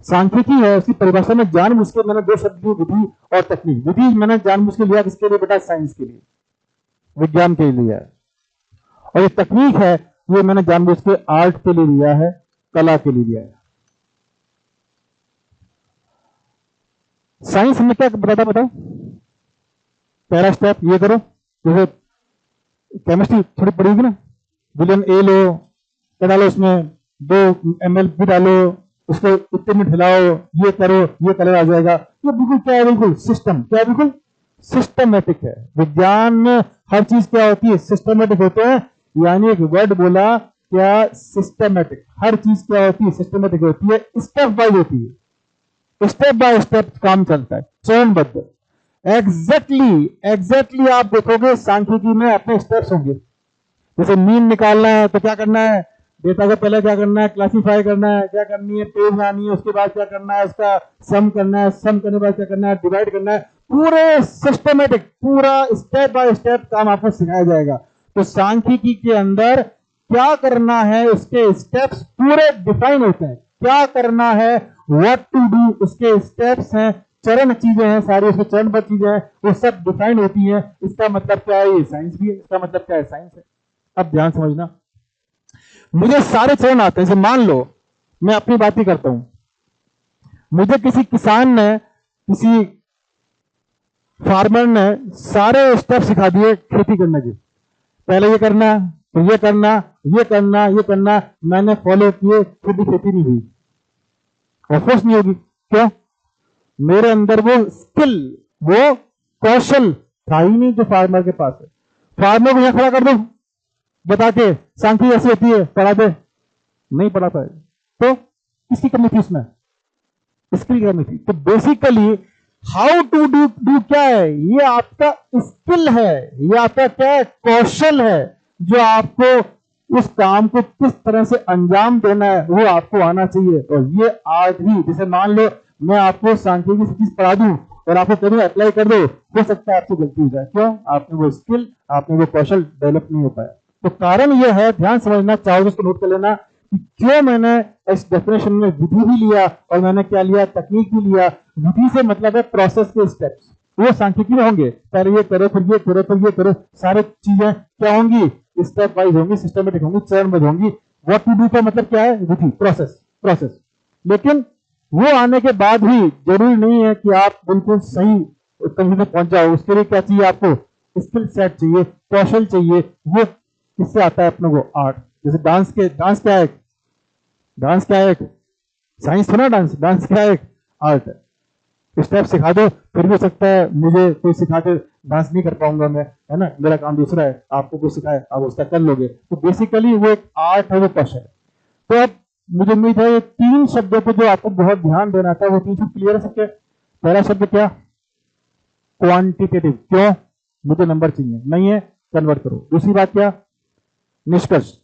सांख्यिकी है, उसकी परिभाषा में जानबूझ के मैंने दो शब्द दिए, विधि और तकनीक। विधि मैंने जानबूझ के लिया किसके लिए बेटा? साइंस के लिए, विज्ञान के लिए है। और ये तकनीक है, ये मैंने जानबूझ के आर्ट के लिए लिया है, कला के लिए लिया है। साइंस में क्या बताता बताओ? पहला स्टेप ये करो, जैसे केमिस्ट्री थोड़ी पड़ी होगी ना, विलियन ए लो, क्या डालो उसमें 2 ml भी डालो, उसको इतने मिनट हिलाओ, ये करो, ये कलर आ जाएगा। ये बिल्कुल क्या है? बिल्कुल सिस्टम। क्या है? बिल्कुल सिस्टमेटिक है। विज्ञान में हर चीज क्या होती है? सिस्टमेटिक होते हैं। यानी एक वर्ड बोला क्या? सिस्टमेटिक। हर चीज क्या होती है? सिस्टमेटिक होती है, स्टेप बाय होती है, स्टेप बाय स्टेप काम चलता है, चरणबद्ध। एग्जैक्टली आप देखोगे सांख्यिकी में अपने स्टेप्स होंगे। जैसे मीन निकालना है तो क्या करना है? डेटा को पहले क्या करना है? क्लासिफाई करना है, क्या करनी है? पेज बनानी है, उसके बाद क्या करना है? उसका सम करना है, सम करने के बाद क्या करना है? डिवाइड करना है। पूरे सिस्टमेटिक, पूरा स्टेप बाय स्टेप काम आपको सिखाया जाएगा। तो सांख्यिकी के अंदर क्या करना है, उसके स्टेप्स पूरे डिफाइन होते हैं। क्या करना है, व्हाट टू डू, उसके स्टेप्स हैं, चरण चीजें हैं, सारी उसमें चरणबद्ध चीजें हैं, वो सब डिफाइन होती हैं। इसका मतलब क्या है? ये साइंस भी है। इसका मतलब क्या है? साइंस है। अब ध्यान समझना, मुझे सारे चरण आते हैं। जैसे मान लो मैं अपनी बात ही करता हूं, मुझे किसी किसान ने, किसी फार्मर ने सारे स्टेप सिखा दिए खेती करने के। पहले ये करना, तो ये करना, ये करना, ये करना, मैंने फॉलो किए, फिर भी खेती नहीं हुई, ऑफकोर्स नहीं होगी। क्यों? मेरे अंदर वो स्किल, वो कौशल था ही नहीं जो फार्मर के पास है। फार्मर को यहां खड़ा कर दो बता के सांख्यिकी ऐसी होती है, पढ़ा दे, नहीं पढ़ा पाएगा। तो किसकी कमी थी उसमें? स्किल की कमी थी। तो बेसिकली हाउ टू डू क्या है? ये आपका स्किल है, ये आपका क्या है? कौशल है, जो आपको उस काम को किस तरह से अंजाम देना है वो आपको आना चाहिए। और ये आज भी, जैसे मान लो मैं आपको सांख्यिकी की चीज पढ़ा दूं और आपको कभी अप्लाई कर दो, हो सकता है आपसे गलती हो जाए। क्यों? आपने वो स्किल, आपने वो कौशल डेवलप नहीं हो पाया। तो कारण यह है, ध्यान समझना चाहो उसको नोट कर लेना, कि क्यों मैंने इस डेफिनेशन में विधि भी लिया और मैंने क्या लिया? तकनीक भी लिया। विधि से मतलब है प्रोसेस के स्टेप्स, वो सांख्यिकी में होंगे। पहले ये करो, फिर ये करो, फिर ये करो, सारी चीजें क्या होंगी? स्टेप वाइज होंगी, सिस्टमेटिक होंगी, चरणबद्ध होंगी। व्हाट टू डू का मतलब क्या है? विधि, प्रोसेस। लेकिन वो आने के बाद भी जरूरी नहीं है कि आप बिल्कुल सही कहीं तक पहुंच जाओ। उसके लिए क्या चाहिए? आपको स्किल सेट चाहिए, कौशल चाहिए। वो किससे आता है? अपने को आर्ट। जैसे डांस क्या है? डांस क्या है? साइंस थोड़ा डांस क्या है? आर्ट है। स्टेप सिखा दो, फिर भी हो सकता है मुझे कोई सिखा के डांस नहीं कर पाऊंगा मैं, है ना, मेरा काम दूसरा है, आपको कोई सिखाए आप उसका कर लोगे। तो बेसिकली वो एक आर्ट है, वो कौशल है। तो अब मुझे उम्मीद है ये 3 शब्दों को जो आपको बहुत ध्यान देना था, वो 3 शब्द क्लियर है सबके? पहला शब्द क्या? क्वांटिटेटिव। क्यों? मुझे नंबर चाहिए, नहीं है कन्वर्ट करो। दूसरी बात क्या? निष्कर्ष।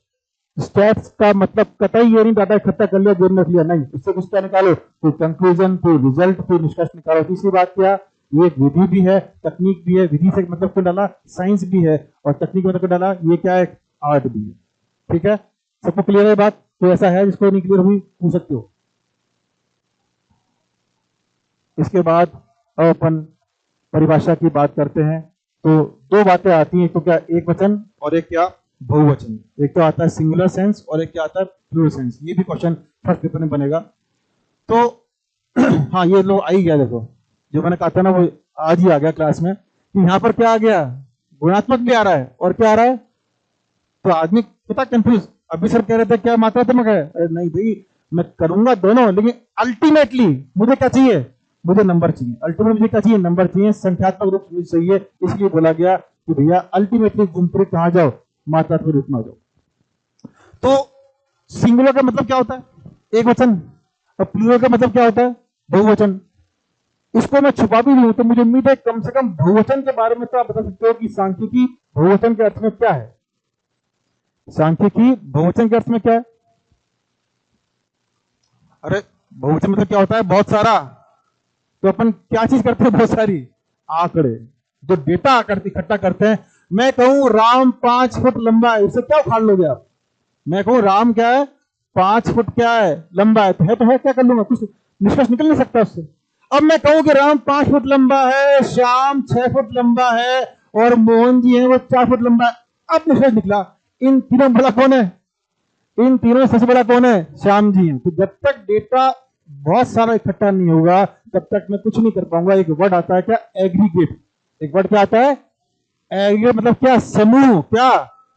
स्टेप्स का मतलब कतई ये नहीं डाटा इकट्ठा कर लिया, जेब में रख लिया, नहीं, उससे कुछ क्या निकालो? तो कंक्लूजन, तो रिजल्ट, तो निष्कर्ष निकालो। तीसरी बात क्या? ये एक विधि भी है, तकनीक भी है। विधि से मतलब क्यों डाला? साइंस भी है। और तकनीक मतलब क्यों डाला? ये क्या है? आर्ट भी है। ठीक है, सबको क्लियर है बात? तो ऐसा है जिसको नहीं क्लियर हुई पूछ सकते हो। इसके बाद अब अपन परिभाषा की बात करते हैं। तो 2 बातें आती हैं, तो क्या? एक वचन और एक क्या? बहुवचन। एक तो आता है सिंगुलर सेंस और एक क्या आता है? Plural sense. ये भी क्वेश्चन फर्स्ट पेपर में बनेगा। तो हाँ, ये लो आ ही गया। देखो जो मैंने कहा था ना, वो आज ही आ गया क्लास में। यहाँ पर क्या आ गया? गुणात्मक भी आ रहा है और क्या आ रहा है? तो आदमी कितना कंफ्यूज। अभी सर कह रहे थे क्या मात्रात्मक है? अरे नहीं भाई, मैं करूंगा दोनों, लेकिन अल्टीमेटली मुझे क्या चाहिए? मुझे नंबर चाहिए। अल्टीमेटली मुझे क्या चाहिए? नंबर चाहिए। संख्यात्मक रूप से चाहिए। इसलिए बोला गया कि भैया अल्टीमेटली घूमते कहां जाओ? मात्रात्मक रूप में आ जाओ। तो सिंगुलर का मतलब क्या होता है? एक वचन। और प्लूरल का मतलब क्या होता है? बहुवचन। इसको मैं छुपा भी नहीं हूं, तो मुझे उम्मीद है कम से कम बहुवचन के बारे में तो आप बता सकते हो कि सांख्यिकी बहुवचन के अर्थ में क्या है। सांख्यिकी बहुवचन के अर्थ में क्या है? अरे बहुवचन मतलब क्या होता है? बहुत सारा। तो अपन क्या चीज करते हैं? बहुत सारी आंकड़े, जो डेटा इकट्ठा करते हैं। मैं कहूं राम 5 फुट लंबा है, उससे क्या उखाड़ लोगे आप? मैं कहूं राम क्या है? 5 फुट क्या है? लंबा है। तो है क्या कर लूंगा? कुछ निष्कर्ष निकल नहीं सकता उससे। अब मैं कहूं कि राम 5 फुट लंबा है, श्याम 6 फुट लंबा है और मोहन जी है वो 4 फुट लंबा है। अब निष्कर्ष निकला, इन तीनों बड़ा कौन है? इन तीनों सबसे बड़ा कौन है? श्याम जी हैं। तो जब तक डेटा बहुत सारा इकट्ठा नहीं होगा, तब तक मैं कुछ नहीं कर पाऊंगा। एक वर्ड आता है क्या? एग्रीगेट। एक वर्ड क्या आता है? एग्रीगेट मतलब क्या? समूह। क्या?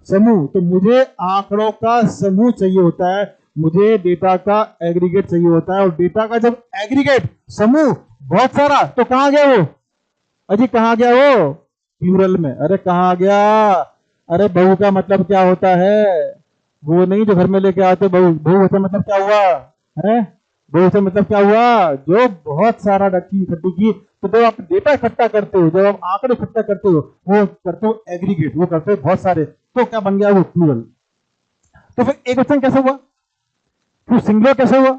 समूह। तो मुझे आंकड़ों का समूह चाहिए होता है, मुझे डेटा का एग्रीगेट चाहिए होता है। और डेटा का जब एग्रीगेट, समूह बहुत सारा, तो कहां गया वो? अजी कहां गया वो? प्लूरल में। अरे कहां गया? अरे बहु का मतलब क्या होता है? वो नहीं जो घर में लेके आते बहु। बहुवचन मतलब क्या हुआ है? बहुवचन मतलब क्या हुआ? जो बहुत सारा रखी इकट्ठी की। तो जब आप डेटा इकट्ठा करते हो, जब आप आंकड़े इकट्ठा करते हो, वो करते हो एग्रीगेट, वो करते हो बहुत सारे। तो क्या बन गया? वो प्लूरल। तो फिर एक वचन कैसे हुआ? फिर सिंगुलर कैसे हुआ?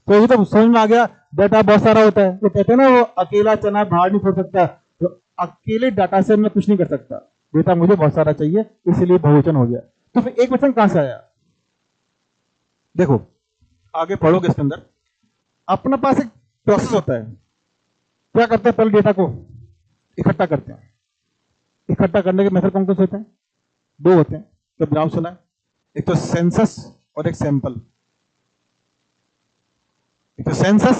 तो ये तो समझ में आ गया, डाटा बहुत सारा होता है। तो कहते हैं ना, वो अकेला चना बाहर नहीं फोड़ सकता। तो अकेले डाटा से मैं कुछ नहीं कर सकता, डेटा मुझे बहुत सारा चाहिए, इसलिए बहुवचन हो गया। तो फिर एक वचन कहां से आया? देखो आगे पढ़ोगे इसके अंदर, अपने पास एक प्रोसेस होता है। क्या करते हैं? पहले डेटा को इकट्ठा करते हैं। इकट्ठा करने के मेथड कौन कौन से होते हैं? 2 होते हैं, तो नाम सुना है। एक तो सेंसस और एक सैंपल। एक तो सेंसस,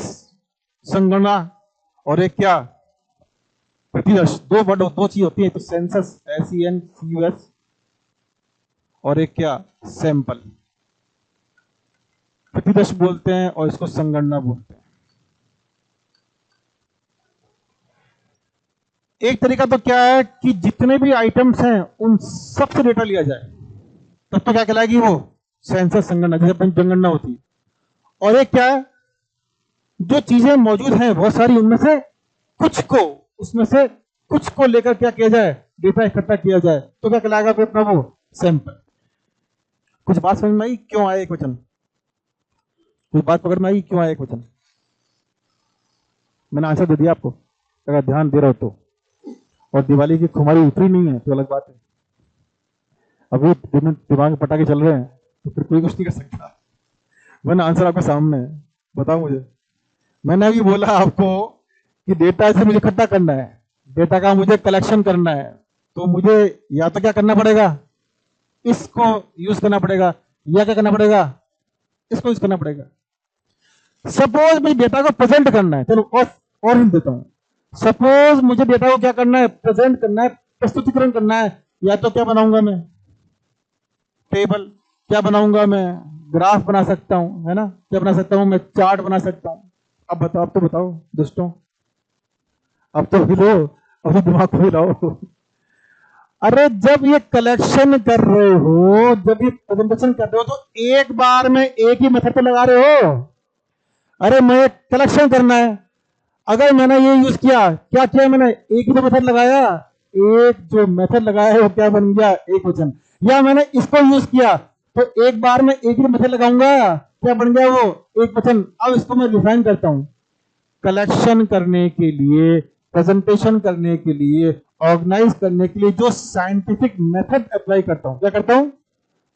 संगणना, और एक क्या? प्रतिदर्श। 2 चीज होती है, तो सेंसस SENSUS और एक क्या? सैंपल। प्रतिदर्श बोलते हैं और इसको संगणना बोलते हैं। एक तरीका तो क्या है कि जितने भी आइटम्स हैं उन सबसे डेटा लिया जाए, तब तो क्या कहलाएगी वो सेंसर संगणना, जैसे अपनी जनगणना होती है। और एक क्या है, जो चीजें मौजूद हैं बहुत सारी, उनमें से कुछ को, उसमें से कुछ को लेकर क्या किया जाए, डेटा इकट्ठा किया जाए, तो क्या कहलाएगा फिर अपना वो सैंपल। कुछ बात समझ में आई क्यों आया एक वचन? कुछ बात पकड़ में आई क्यों आया एक वचन? मैंने आंसर दे दिया आपको, अगर ध्यान दे रहे हो तो। और दिवाली की खुमारी उतरी नहीं है तो अलग बात है, अभी दिमाग में पटाखे चल रहे हैं तो फिर कोई कुछ नहीं कर सकता, वरना आंसर आपके सामने है। बताओ मुझे, मैंने अभी बोला आपको कि डेटा से मुझे इकट्ठा करना है, डेटा का मुझे कलेक्शन करना है, तो मुझे या तो क्या करना पड़ेगा, इसको यूज करना पड़ेगा, या क्या करना पड़ेगा, इसको यूज करना पड़ेगा। सपोज मुझे डेटा को प्रेजेंट करना है, चलो और हिंट देता हूं। सपोज मुझे डेटा को क्या करना है, प्रेजेंट करना है, प्रस्तुतिकरण करना है, या तो क्या बनाऊंगा मैं, टेबल, क्या बनाऊंगा मैं, ग्राफ बना सकता हूं, है ना, क्या बना सकता हूं मैं, चार्ट बना सकता हूं। अब बताओ, अब तो बताओ दोस्तों, अब तो हिलो, अभी दिमाग को हिलाओ। अरे जब ये कलेक्शन कर रहे हो, जब ये प्रेजेंटेशन कर रहे हो, तो एक बार में एक ही मेथड पे लगा रहे हो। अरे मैं कलेक्शन करना है, अगर मैंने ये यूज किया, क्या किया मैंने, एक ही तो मेथड लगाया, एक जो मेथड लगाया है वो क्या बन गया, एक वचन। या मैंने इसको यूज किया, तो एक बार में एक ही मेथड लगाऊंगा, क्या बन गया वो, एक वचन। अब इसको मैं डिफाइन करता हूं, कलेक्शन करने के लिए, प्रेजेंटेशन करने के लिए, ऑर्गेनाइज करने के लिए जो साइंटिफिक मेथड अप्लाई करता हूं, क्या करता हूं,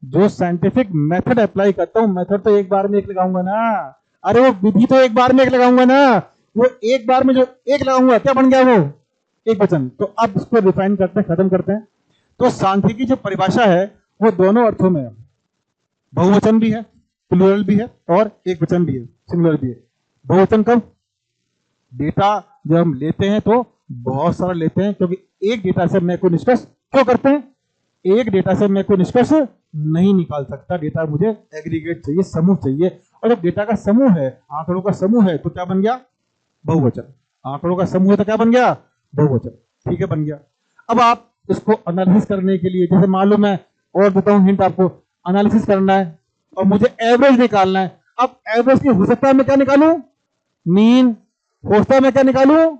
जो साइंटिफिक मेथड अप्लाई करता हूं, मेथड तो एक बार में एक लगाऊंगा ना, अरे वो विधि तो एक बार में एक लगाऊंगा ना, वो एक बार में जो एक लगाऊंगा क्या बन गया वो, एक वचन। तो अब इसको रिफाइन करते हैं, खत्म करते हैं। तो सांख्यिकी जो परिभाषा है वो दोनों अर्थों में है, बहुवचन भी है, प्लूरल भी है, और एक वचन भी है, सिंगुलर भी है। बहुवचन कब, डेटा जब हम लेते हैं तो बहुत सारा लेते हैं, क्योंकि एक डेटा से मैं कोई निष्कर्ष क्यों करते हैं, एक डेटा से मैं कोई निष्कर्ष नहीं निकाल सकता, डेटा मुझे एग्रीगेट चाहिए, समूह चाहिए। और जब डेटा का समूह है, आंकड़ों का समूह है, तो क्या बन गया, बहुवचन। आंकड़ों का समूह है तो क्या बन गया, बहुवचन। ठीक है, बन गया। अब आप इसको एनालिसिस करने के लिए, जैसे मान लो मैं और देता हूं हिंट आपको, एनालिसिस करना है और मुझे एवरेज निकालना है। अब एवरेज की हो सकता है मैं क्या निकालूं, मीन, हो सकता है मैं क्या निकालूं,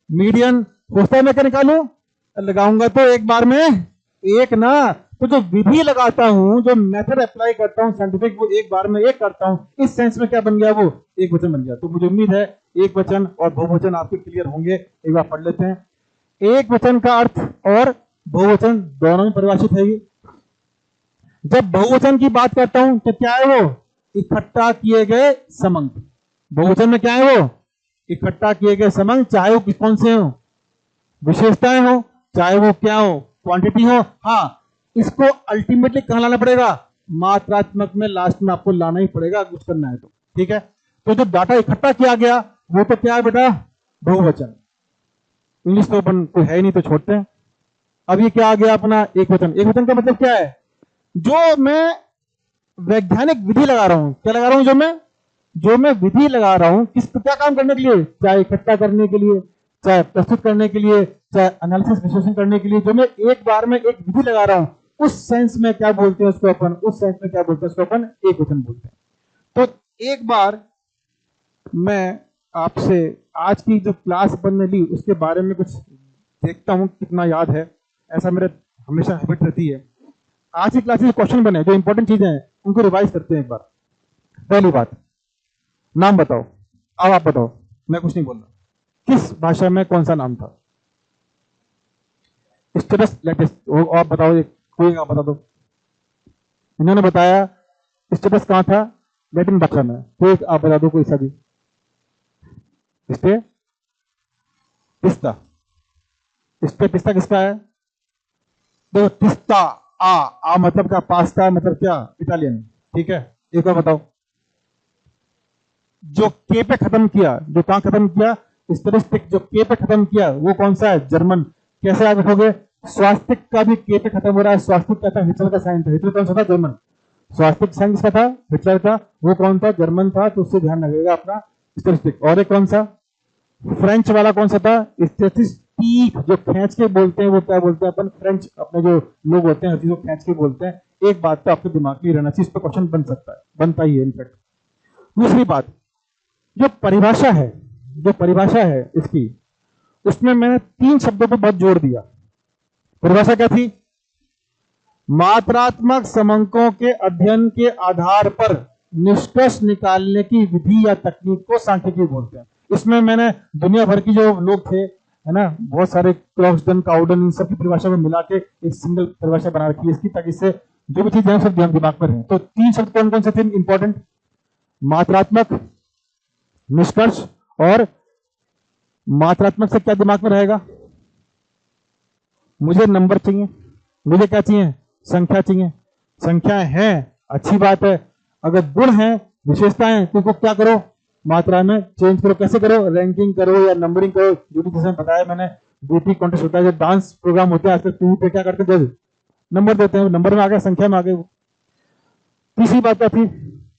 मीडियन, हो सकता है मैं क्या निकालूं, लगाऊंगा तो एक बार में एक ना। तो जो विधि लगाता हूं, जो मेथड अप्लाई करता हूं साइंटिफिक, वो एक बार में एक करता हूं। इस सेंस में क्या बन गया, वो एक वचन बन गया। तो मुझे उम्मीद है एक वचन और बहुवचन आपके क्लियर होंगे। एक बार पढ़ लेते हैं। एक वचन का अर्थ और बहुवचन दोनों में परिभाषित है ये। जब बहुवचन की बात करता हूं तो क्या है वो, इकट्ठा किए गए समंक। बहुवचन में क्या है वो, इकट्ठा किए गए समंक, चाहे वो कौन से हो, विशेषताएं हो, चाहे वो क्या हो, क्वांटिटी हो। हाँ, इसको अल्टीमेटली कहां लाना पड़ेगा, मात्रात्मक में, लास्ट में आपको लाना ही पड़ेगा कुछ करना है तो। ठीक है, तो जो डाटा इकट्ठा किया गया वो तो क्या है बेटा, बहुवचन। इंग्लिश तो अपन कोई है ही नहीं तो छोड़ते हैं। अब ये क्या आ गया अपना, एक वचन। एक वचन का मतलब क्या है, जो मैं वैज्ञानिक विधि लगा रहा हूं, क्या लगा रहा हूं, जो मैं विधि लगा रहा हूं, किस क्या काम करने के लिए, चाहे इकट्ठा करने के लिए, चाहे प्रस्तुत करने के लिए, चाहे एनालिसिस विश्लेषण करने के लिए, जो मैं एक बार में एक विधि लगा रहा हूं, उस सेंस में क्या बोलते हैं उसको अपन, उस सेंस में क्या बोलते हैं उसको अपन, एक वचन बोलते हैं। तो एक बार मैं आपसे आज की जो क्लास अपन ने ली उसके बारे में कुछ देखता हूं कितना याद है, ऐसा मेरे हमेशा हैबिट रहती है। आज की क्लास में क्वेश्चन बने जो इंपॉर्टेंट चीजें हैं उनको रिवाइज करते हैं एक बार। पहली बात, नाम बताओ। अब आप बताओ, मैं कुछ नहीं बोल रहा, किस भाषा में कौन सा नाम था, स्टेटस लेटेस्ट। आप बताओ, एक कोई आप बता दो। इन्होंने बताया स्टेटस कहां था, लैटिन भाषा में। कोई आप बता दो कोई सा भी। पिस्ता, पिस्ता किसका है, देखो पिस्ता, आ मतलब क्या, पास्ता मतलब क्या, इटालियन। ठीक है, एक और बताओ। जो के पे खत्म किया, जो कहां खत्म किया, स्टेटिस्टिक, जो के पे खत्म किया वो कौन सा है, जर्मन। कैसे याद रखोगे, स्वास्तिक का भी के पे खत्म हो रहा है। स्वास्तिक क्या था, हिटलर का साइन था। हिटलर कौन सा था, जर्मन। स्वास्तिक साइन किसका था, हिटलर का। वो कौन था, जर्मन था। तो उससे ध्यान रखिएगा अपना, स्टेटिस्टिक। और एक कौन सा, फ्रेंच वाला कौन सा था, टीक जो खींच के बोलते हैं, वो क्या बोलते हैं अपन, फ्रेंच अपने जो लोग होते हैं हर चीज को खींच के बोलते हैं। एक बात तो आपके दिमाग में रहना चाहिए, इस पर क्वेश्चन बन सकता है, बनता ही है इनफैक्ट। दूसरी बात, जो परिभाषा है इसकी, उसमें मैंने 3 शब्दों पर बहुत जोर दिया। परिभाषा क्या थी? मात्रात्मक समंकों के अध्ययन के आधार पर निष्कर्ष निकालने की विधि या तकनीक को सांख्यिकी बोलते हैं। इसमें मैंने दुनिया भर की जो लोग थे, है ना, बहुत सारे क्रॉक्सटन, काउडन, इन सब की परिभाषा को मिला के एक सिंगल परिभाषा बना रखी है इसकी, ताकि इससे जो भी चीजें सब ध्यान दिमाग में रहे। तो 3 शब्द कौन कौन से थे इंपॉर्टेंट? मात्रात्मक, निष्कर्ष और मात्रात्मक से क्या दिमाग में रहेगा? मुझे नंबर चाहिए, मुझे क्या चाहिए? संख्या चाहिए। संख्या है, अच्छी बात है। अगर गुण है, विशेषताएं, तो इसको क्या करो? मात्रा में चेंज करो। कैसे करो? रैंकिंग करो या नंबरिंग करो। जो भी जैसे बताया मैंने, ब्यूटी कॉन्टेस्ट होता है, जो डांस प्रोग्राम होते हैं आजकल टीवी पे, क्या करते हैं? जज नंबर देते हैं, नंबर में आ गए, संख्या में आ गए वो। तीसरी बात क्या थी?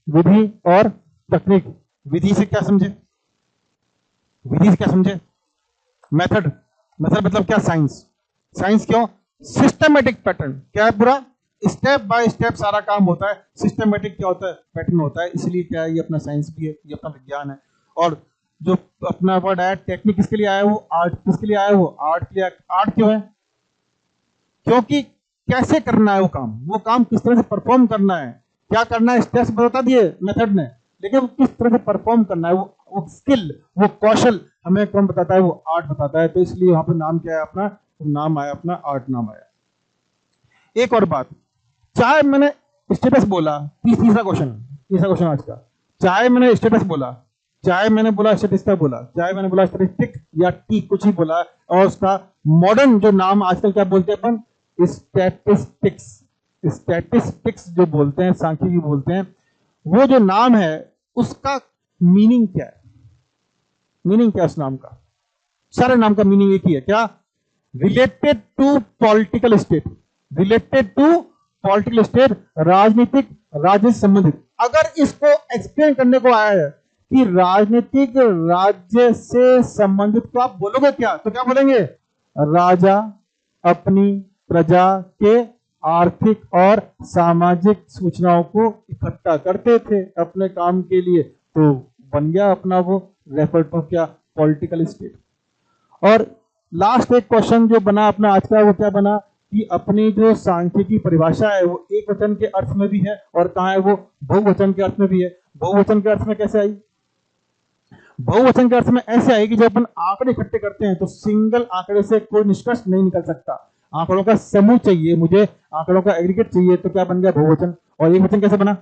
विधि और तकनीक। विधि से क्या समझे? मेथड। मेथड मतलब क्या? साइंस। साइंस क्यों? Systematic pattern. क्या है? पूरा स्टेप बाय स्टेप सारा काम होता है। सिस्टमेटिक क्या होता है? पैटर्न होता है। इसलिए क्या है, ये अपना साइंस भी है, ये अपना विज्ञान है। और जो अपना वर्ड है टेक्निक, किसके लिए आया? वो आर्ट। किसके लिए आया? वो आर्ट के लिए। आर्ट क्यों है? क्योंकि कैसे करना है वो काम किस तरह से परफॉर्म करना है, क्या करना है, स्टेप्स बता दिए मेथड ने, लेकिन वो किस तरह से परफॉर्म करना है, वो स्किल, वो कौशल हमें कौन बताता है? वो आर्ट बताता है। तो इसलिए वहां पर नाम क्या है अपना? नाम आया अपना आर्ट, नाम आया। एक और बात, चाहे मैंने स्टेटस बोला, तीसरा क्वेश्चन आज का, चाहे मैंने स्टेटस बोला, चाहे मैंने बोला स्टेटिस्टिक बोला, चाहे मैंने बोला स्टेटिस्टिक या टी कुछ ही बोला, और उसका मॉडर्न जो नाम आजकल क्या बोलते हैं अपन? स्टैटिस्टिक्स जो बोलते हैं, सांख्यिकी बोलते हैं, वो जो नाम है उसका मीनिंग क्या है? मीनिंग क्या है उस नाम का? सारे नाम का मीनिंग एक ही है, क्या? Related to political state. राजनीतिक, राज्य से संबंधित। अगर इसको एक्सप्लेन करने को आया है कि राजनीतिक राज्य से संबंधित, तो आप बोलोगे क्या? तो क्या बोलेंगे? राजा अपनी प्रजा के आर्थिक और सामाजिक सूचनाओं को इकट्ठा करते थे अपने काम के लिए, तो बन गया अपना वो रेफर टू क्या? Political state. और लास्ट एक क्वेश्चन जो बना अपना आज का, वो क्या बना कि अपनी जो सांख्यिकी परिभाषा है वो एक वचन के अर्थ में भी है, और कहाँ है? वो बहुवचन के अर्थ में भी है। बहुवचन के अर्थ में कैसे आई? बहुवचन के अर्थ में ऐसे आएगी, जब अपन आंकड़े इकट्ठे करते हैं तो सिंगल आंकड़े से कोई निष्कर्ष नहीं निकल सकता, आंकड़ों का समूह चाहिए, मुझे आंकड़ों का एग्रीगेट चाहिए, तो क्या बन गया? बहुवचन। और एक वचन कैसे बना?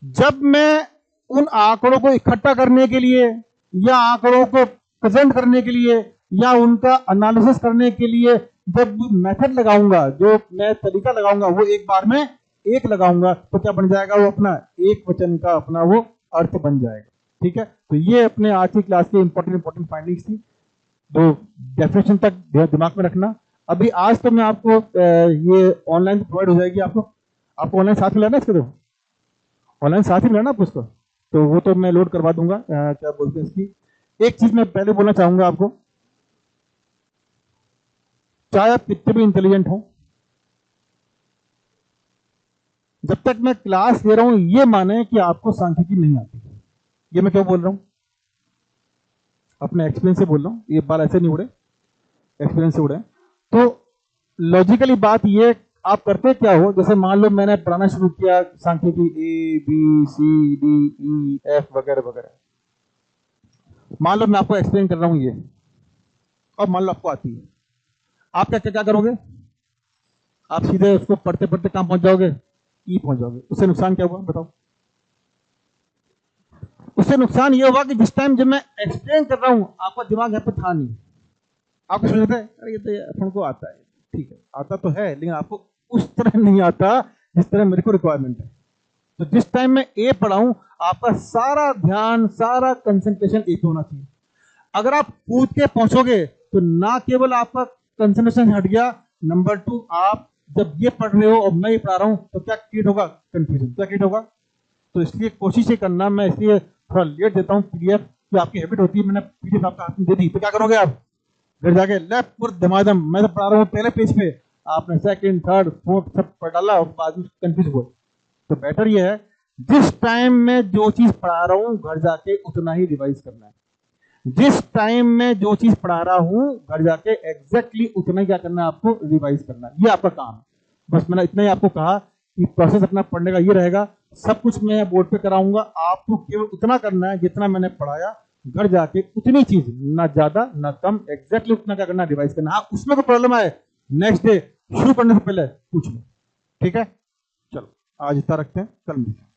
जब मैं उन आंकड़ों को इकट्ठा करने के लिए, या आंकड़ों को प्रेजेंट करने के लिए, या उनका एनालिसिस करने के लिए जब मेथड लगाऊंगा, जो मैं तरीका लगाऊंगा, वो एक बार में एक लगाऊंगा, तो क्या बन जाएगा? वो अपना एक वचन का अपना वो अर्थ बन जाएगा। ठीक है, तो ये अपने आज की क्लास की इंपॉर्टेंट फाइंडिंग्स थी, जो डेफिनेशन तक दिमाग में रखना। अभी आज तो मैं आपको ये ऑनलाइन प्रोवाइड हो जाएगी, आपको ऑनलाइन साथ में लेना, इसको तो ऑनलाइन साथ ही लेना आपको उसको, तो वो तो मैं लोड करवा दूंगा। क्या बोलते हैं इसकी, एक चीज मैं पहले बोलना चाहूंगा आपको, चाहे आप कितने भी इंटेलिजेंट हो, जब तक मैं क्लास दे रहा हूं ये माने कि आपको सांख्यिकी नहीं आती। ये मैं क्यों बोल रहा हूं? अपने एक्सपीरियंस से बोल रहा हूं, ये बाल ऐसे नहीं उड़े, एक्सपीरियंस से उड़े। तो लॉजिकली बात ये, आप करते क्या हो, जैसे मान लो मैंने पढ़ाना शुरू किया सांख्यिकी A B C D E F वगैरह वगैरह, मान लो मैं आपको एक्सप्लेन कर रहा हूं ये, और मान लो आपको आती है, आप क्या क्या करोगे? आप सीधे उसको पढ़ते पढ़ते कहां पहुंच जाओगे? ई पहुंच जाओगे। उससे नुकसान क्या हुआ बताओ? उससे नुकसान ये हुआ कि जिस टाइम जब मैं एक्सप्लेन कर रहा हूं आपका दिमाग यहाँ पे था नहीं, आपको समझ रहे अरे ये तो अपन को आता है, ठीक है आता तो है, लेकिन आपको उस तरह नहीं आता जिस तरह मेरे को रिक्वायरमेंट है। तो जिस टाइम मैं ए पढ़ाऊं आपका सारा ध्यान, सारा कंसंट्रेशन ए पे होना चाहिए। अगर आप कूद के पहुंचोगे तो ना केवल आपका कंसंट्रेशन हट गया, नंबर 2 आप जब ये पढ़ रहे हो और मैं ये पढ़ा रहा हूं तो क्या क्रिएट होगा? कंफ्यूजन। क्या क्रिएट होगा? तो इसलिए कोशिश ये करना, मैं इसलिए थोड़ा लेट देता हूं पीडीएफ, कि आपकी हैबिट होती है, मैंने पीडीएफ आपका हाथ में दे दी तो क्या करोगे आप? फिर जाके लेफ्ट पूरा धमाधम, मैं तो पढ़ा रहा हूँ पहले पेज पे, आपने सेकंड थर्ड फोर्थ सब पढ़ डाला और बाद में कंफ्यूज हुए। तो बेटर ये है जिस टाइम में जो चीज पढ़ा रहा हूँ घर जाके उतना ही रिवाइज करना है। जिस टाइम में जो चीज पढ़ा रहा हूं घर जाके एग्जैक्टली उतना ही क्या करना है आपको, रिवाइज करना है। ये आपका काम है। बस मैंने इतना ही आपको कहा कि प्रोसेस अपना पढ़ने का ये रहेगा। सब कुछ मैं बोर्ड पे कराऊंगा, आपको केवल उतना करना है जितना मैंने पढ़ाया, घर जाके उतनी चीज, ना ज्यादा ना कम, एग्जैक्टली उतना क्या करना, रिवाइज करना। हाँ उसमें कोई प्रॉब्लम आए नेक्स्ट डे शुरू करने से पहले पूछ लो, ठीक है। चलो आज इतना रखते हैं, कल मिलते हैं।